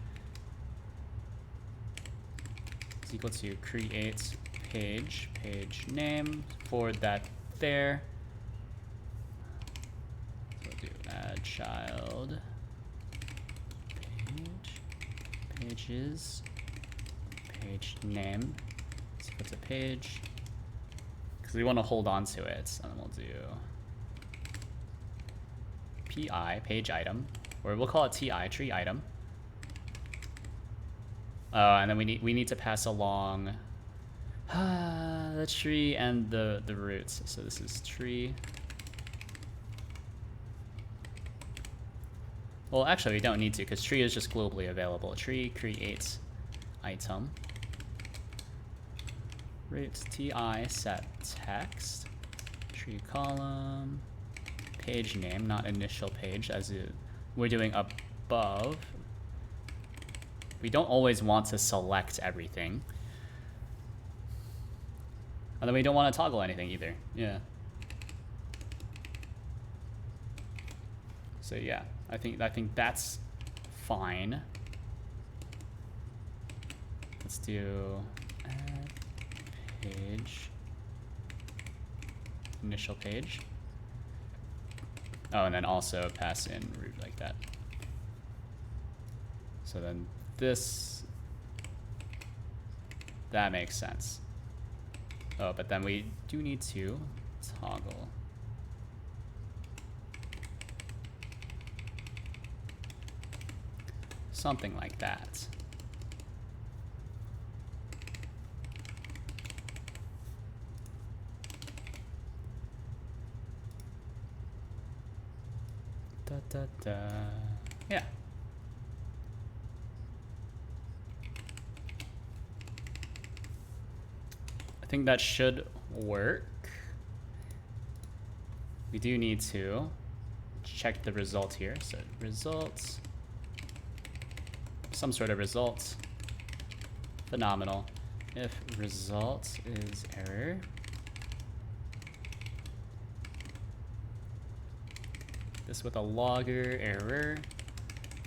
is equal to create page name, forward that there. So we'll do add child pages page name is equal to page, because we want to hold on to it. And then we'll do pi page item, or we'll call it ti tree item. And then we need to pass along the tree and the roots. So this is tree. Well, actually we don't need to, because tree is just globally available. Tree creates item roots ti set text tree column page name, not initial page, as we're doing above. We don't always want to select everything. And then we don't want to toggle anything either. Yeah. So yeah, I think that's fine. Let's do add page initial page. Oh, and then also pass in root like that. So then this, that makes sense. Oh, but then we do need to toggle. Something like that. Da, da, da. Yeah. I think that should work. We do need to check the result here. So results, some sort of result. Phenomenal. If result is error, this with a logger error,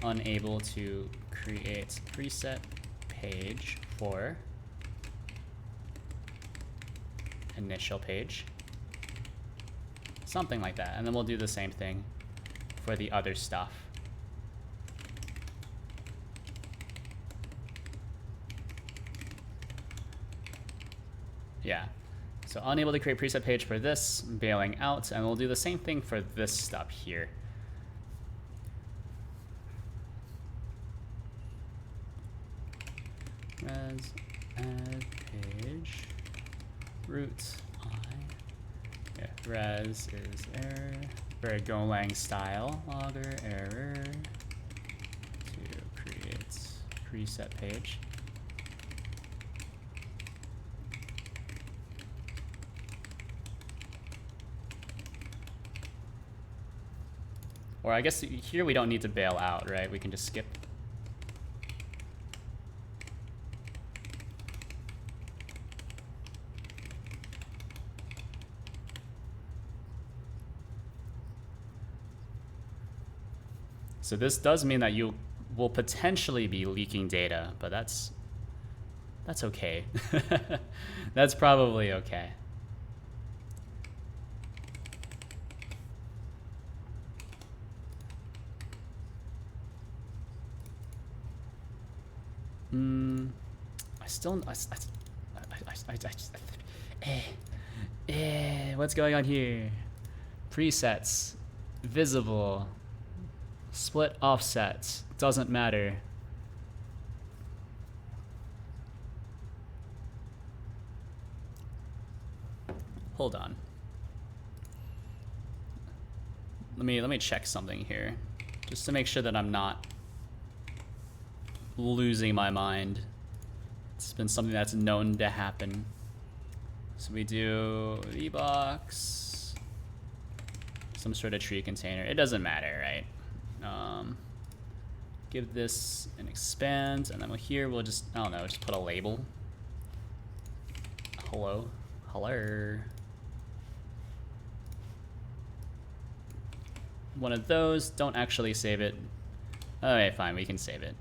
unable to create preset page for initial page. Something like that. And then we'll do the same thing for the other stuff. Yeah. So unable to create preset page for this, bailing out, and we'll do the same thing for this stuff here. Res add page root I. Yeah, res is error. Very Golang style. Logger error to create preset page. Or I guess here we don't need to bail out, right? We can just skip. So this does mean that you will potentially be leaking data, but that's okay. That's probably okay. What's going on here? Presets, visible, split offsets, doesn't matter. Hold on. let me check something here, just to make sure that I'm not losing my mind. It's been something that's known to happen. So we do VBox, some sort of tree container. It doesn't matter, right? Give this an expand, and then here we'll just, I don't know, just put a label. Hello. Hello. One of those. Don't actually save it. Okay, fine, we can save it.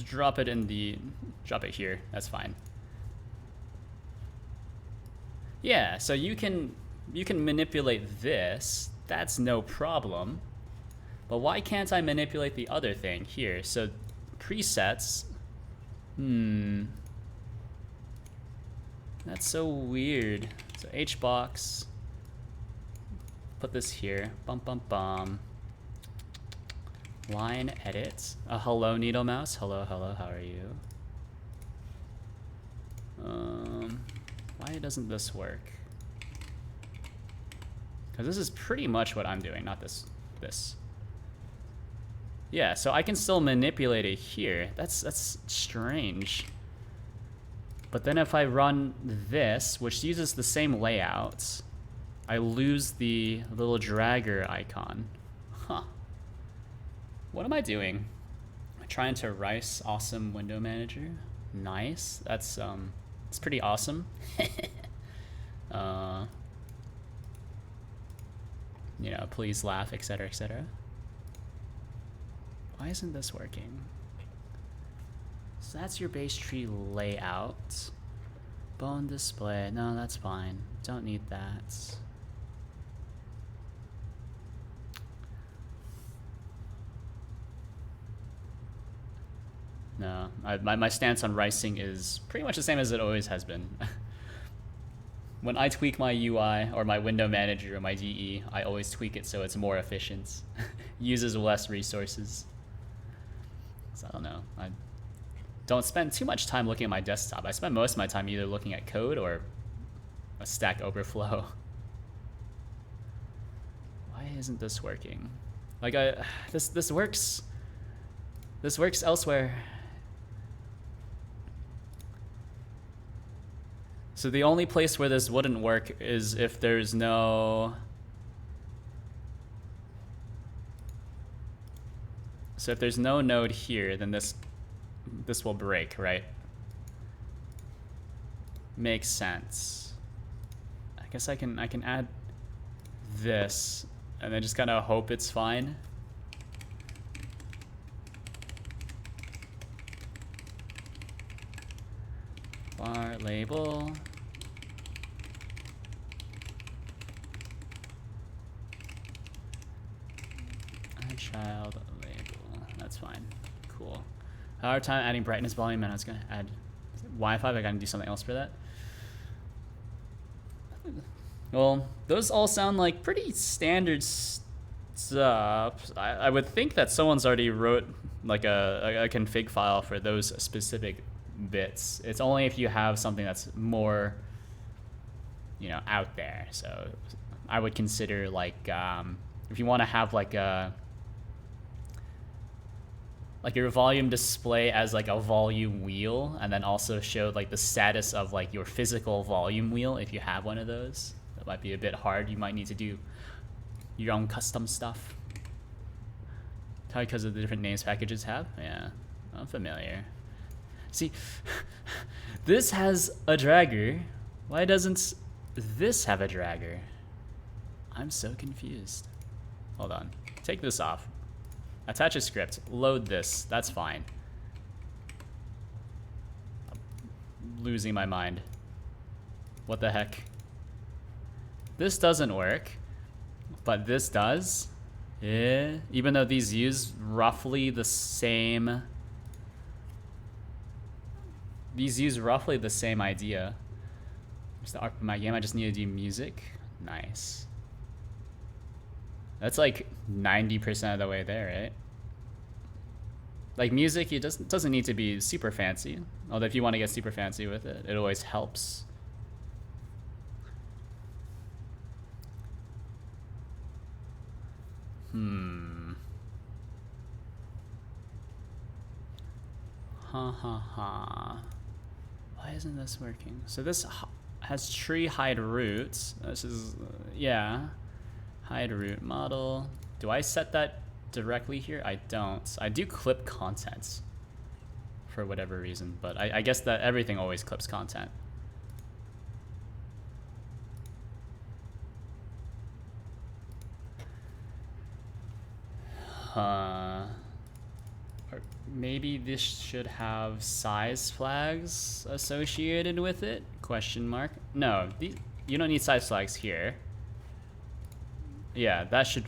Drop it in the, drop it here, that's fine. Yeah, so you can manipulate this, that's no problem. But why can't I manipulate the other thing here? So presets, that's so weird. So hbox, put this here, bum bum bum. Line edit. Hello, Needle Mouse. Hello, hello. How are you? Why doesn't this work? Because this is pretty much what I'm doing, not this. Yeah, so I can still manipulate it here. That's strange. But then if I run this, which uses the same layout, I lose the little dragger icon. Huh. What am I doing? I'm trying to rice awesome window manager. Nice. That's it's pretty awesome. You know, please laugh, etc., etc. Why isn't this working? So that's your base tree layout. Bone display. No, that's fine. Don't need that. No, my stance on ricing is pretty much the same as it always has been. When I tweak my UI or my window manager or my DE, I always tweak it so it's more efficient. Uses less resources. So I don't know. I don't spend too much time looking at my desktop. I spend most of my time either looking at code or a Stack Overflow. Why isn't this working? Like this works. This works elsewhere. So the only place where this wouldn't work is if there's no... So if there's no node here, then this will break, right? Makes sense. I guess I can add this and then just kind of hope it's fine. Var label. Child label. That's fine. Cool. Hard time adding brightness volume, and I was gonna add Wi-Fi, but I gotta do something else for that. Well, those all sound like pretty standard stuff. I would think that someone's already wrote like a config file for those specific bits. It's only if you have something that's more, you know, out there. So I would consider like if you want to have like your volume display as like a volume wheel, and then also show like the status of like your physical volume wheel if you have one of those. That might be a bit hard. You might need to do your own custom stuff. Probably because of the different names packages have. Yeah, I'm familiar. See, this has a dragger. Why doesn't this have a dragger? I'm so confused. Hold on. Take this off. Attach a script. Load this. That's fine. I'm losing my mind. What the heck? This doesn't work, but this does. Even though these use roughly the same... These use roughly the same idea. Just the arc of my game, I just need to do music. Nice. That's like 90% of the way there, right? Like music, it doesn't need to be super fancy. Although if you want to get super fancy with it, it always helps. Ha ha ha. Why isn't this working? So this has tree hide roots. This is, yeah. Hide root model. Do I set that directly here? I don't. I do clip content for whatever reason, but I guess that everything always clips content. Or maybe this should have size flags associated with it? Question mark. No, you don't need size flags here. Yeah, that should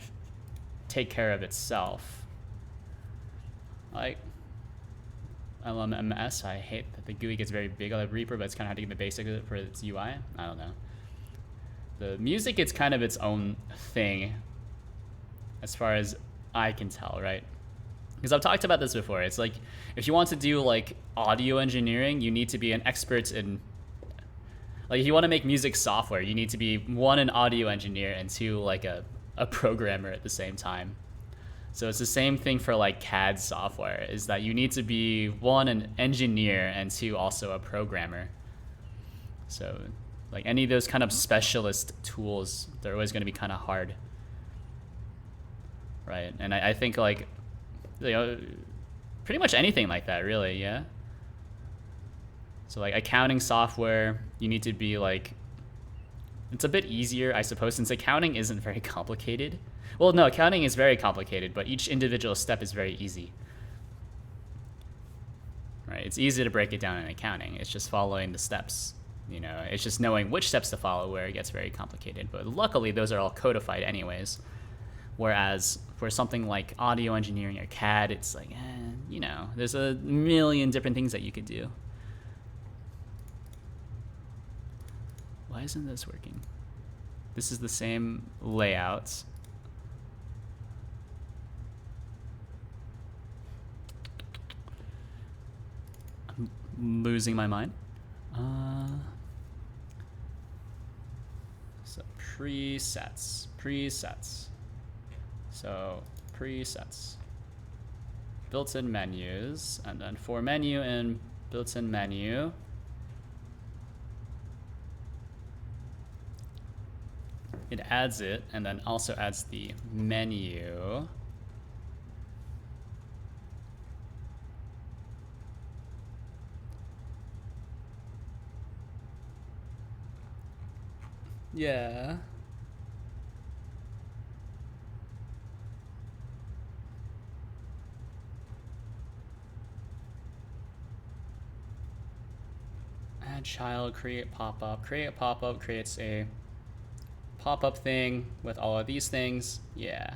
take care of itself. Like, LMMS, I hate that the GUI gets very big on the Reaper, but it's kind of how to get the basics of it for its UI. I don't know. The music, it's kind of its own thing, as far as I can tell, right? Because I've talked about this before. It's like, if you want to do like audio engineering, you need to be an expert in, like if you want to make music software, you need to be one, an audio engineer, and two, like a programmer at the same time. So it's the same thing for like CAD software, is that you need to be one, an engineer, and two, also a programmer. So like any of those kind of specialist tools, they're always going to be kind of hard. Right, and I think like, you know, pretty much anything like that, really, yeah. So like accounting software, you need to be like, it's a bit easier, I suppose, since accounting isn't very complicated. Well, no, accounting is very complicated, but each individual step is very easy. Right, it's easy to break it down in accounting. It's just following the steps. You know, it's just knowing which steps to follow where it gets very complicated. But luckily, those are all codified anyways. Whereas for something like audio engineering or CAD, it's like, you know, there's a million different things that you could do. Why isn't this working? This is the same layout. I'm losing my mind. So presets. So presets, built-in menus, and then for menu and built-in menu, it adds it, and then also adds the menu. Yeah. Add child, create pop-up. Create a pop-up creates a pop-up thing with all of these things. Yeah.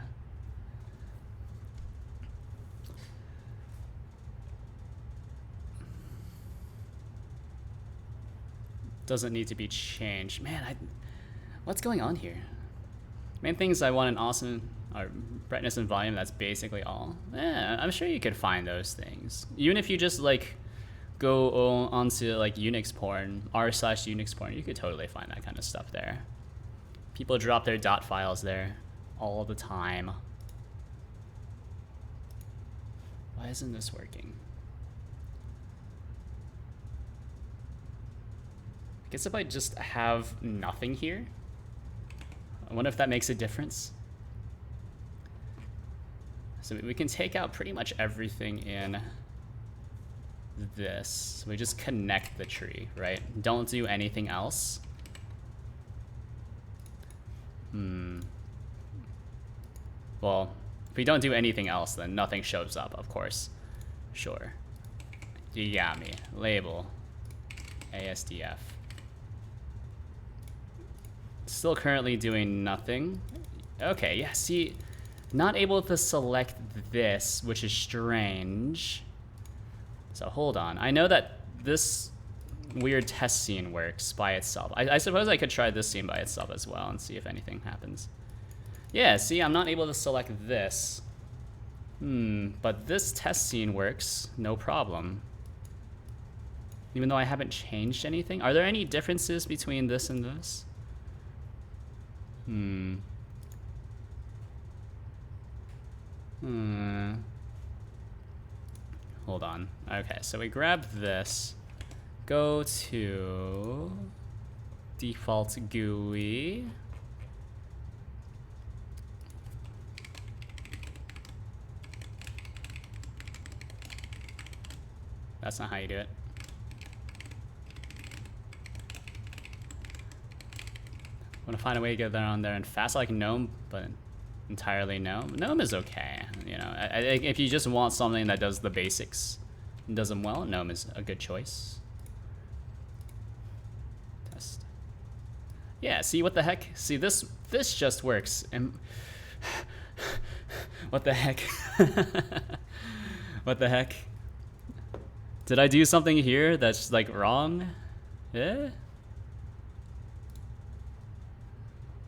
Doesn't need to be changed. Man, what's going on here? Main things I want an awesome are brightness and volume. That's basically all. Yeah, I'm sure you could find those things. Even if you just like go onto like Unix porn, r/Unix porn, you could totally find that kind of stuff there. People drop their dot files there all the time. Why isn't this working? I guess if I just have nothing here, I wonder if that makes a difference. So we can take out pretty much everything in this. So we just connect the tree, right? Don't do anything else. Well, if we don't do anything else, then nothing shows up, of course. Sure. You got me. Label. ASDF. Still currently doing nothing. Okay, yeah, see, not able to select this, which is strange. So hold on. I know that this weird test scene works by itself. I suppose I could try this scene by itself as well and see if anything happens. Yeah, see, I'm not able to select this. But this test scene works, no problem. Even though I haven't changed anything. Are there any differences between this and this? Hold on. Okay, so we grab this. Go to default GUI. That's not how you do it. I want to find a way to get that on there and fast like GNOME, but entirely no. GNOME is okay. You know, if you just want something that does the basics and does them well, GNOME is a good choice. Test. Yeah, see what the heck? See this just works. And what the heck? What the heck? Did I do something here that's like wrong? Yeah?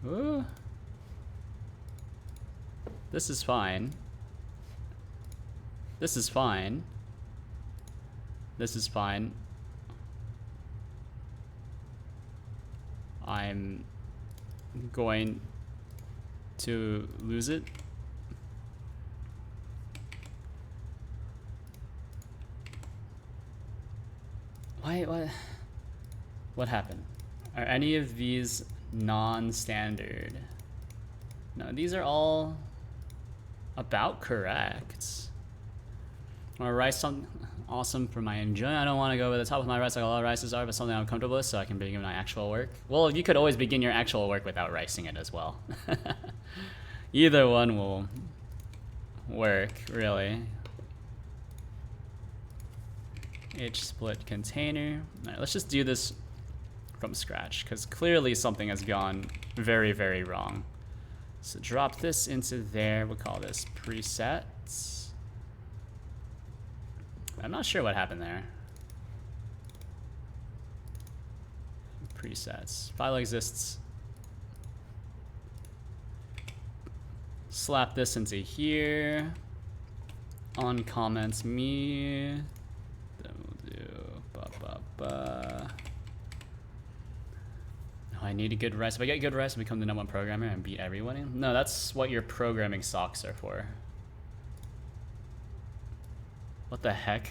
Ooh. This is fine. This is fine. This is fine. I'm going to lose it. What happened? Are any of these non-standard? No, these are all about correct. I want to write something awesome for my enjoyment. I don't want to go over the top of my rice like a lot of rices are, but something I'm comfortable with so I can begin my actual work. Well, you could always begin your actual work without ricing it as well. Either one will work, really. H split container. All right, let's just do this from scratch because clearly something has gone very, very wrong. So drop this into there. We'll call this presets. I'm not sure what happened there. Presets. File exists. Slap this into here. On comments me. Then we'll do No, I need a good rice. If I get good rice, I become the #1 programmer and beat everyone. No, that's what your programming socks are for. What the heck?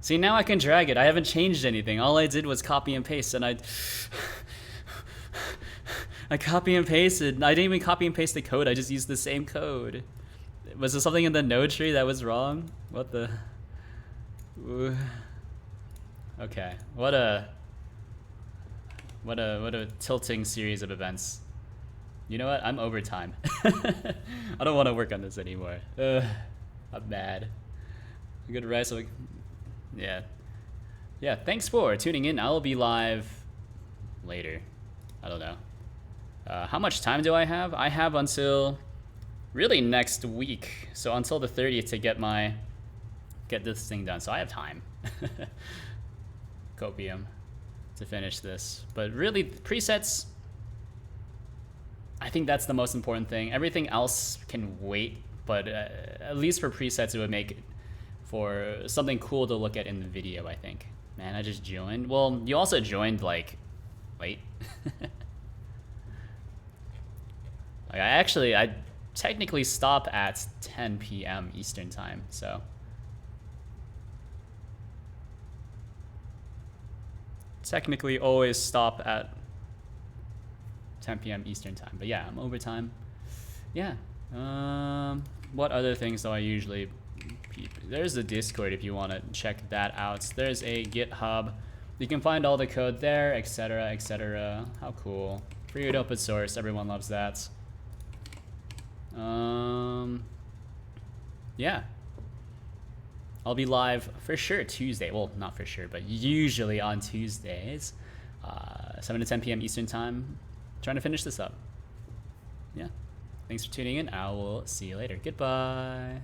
See, now I can drag it. I haven't changed anything. All I did was copy and paste, and I copy and pasted. I didn't even copy and paste the code. I just used the same code. Was there something in the node tree that was wrong? What the? Ooh. Okay. What a tilting series of events. You know what? I'm overtime. I don't want to work on this anymore. I'm mad. Good rest. Yeah. Yeah, thanks for tuning in. I will be live later. I don't know. How much time do I have? I have until really next week. So until the 30th to get this thing done. So I have time. Copium to finish this. But really, presets, I think that's the most important thing. Everything else can wait, but at least for presets, it would make it for something cool to look at in the video, I think. Man, I just joined. Well, you also joined, like, late. Like, I technically stop at 10 p.m. Eastern time, so. Technically always stop at 10 p.m. Eastern time, but yeah, I'm overtime. Yeah. What other things do I usually peep? There's the Discord if you want to check that out. There's a GitHub. You can find all the code there, etc., etc. How cool. Free and open source, everyone loves that. Yeah. I'll be live for sure Tuesday. Well, not for sure, but usually on Tuesdays, 7 to 10 p.m. Eastern time. Trying to finish this up. Yeah. Thanks for tuning in. I will see you later. Goodbye.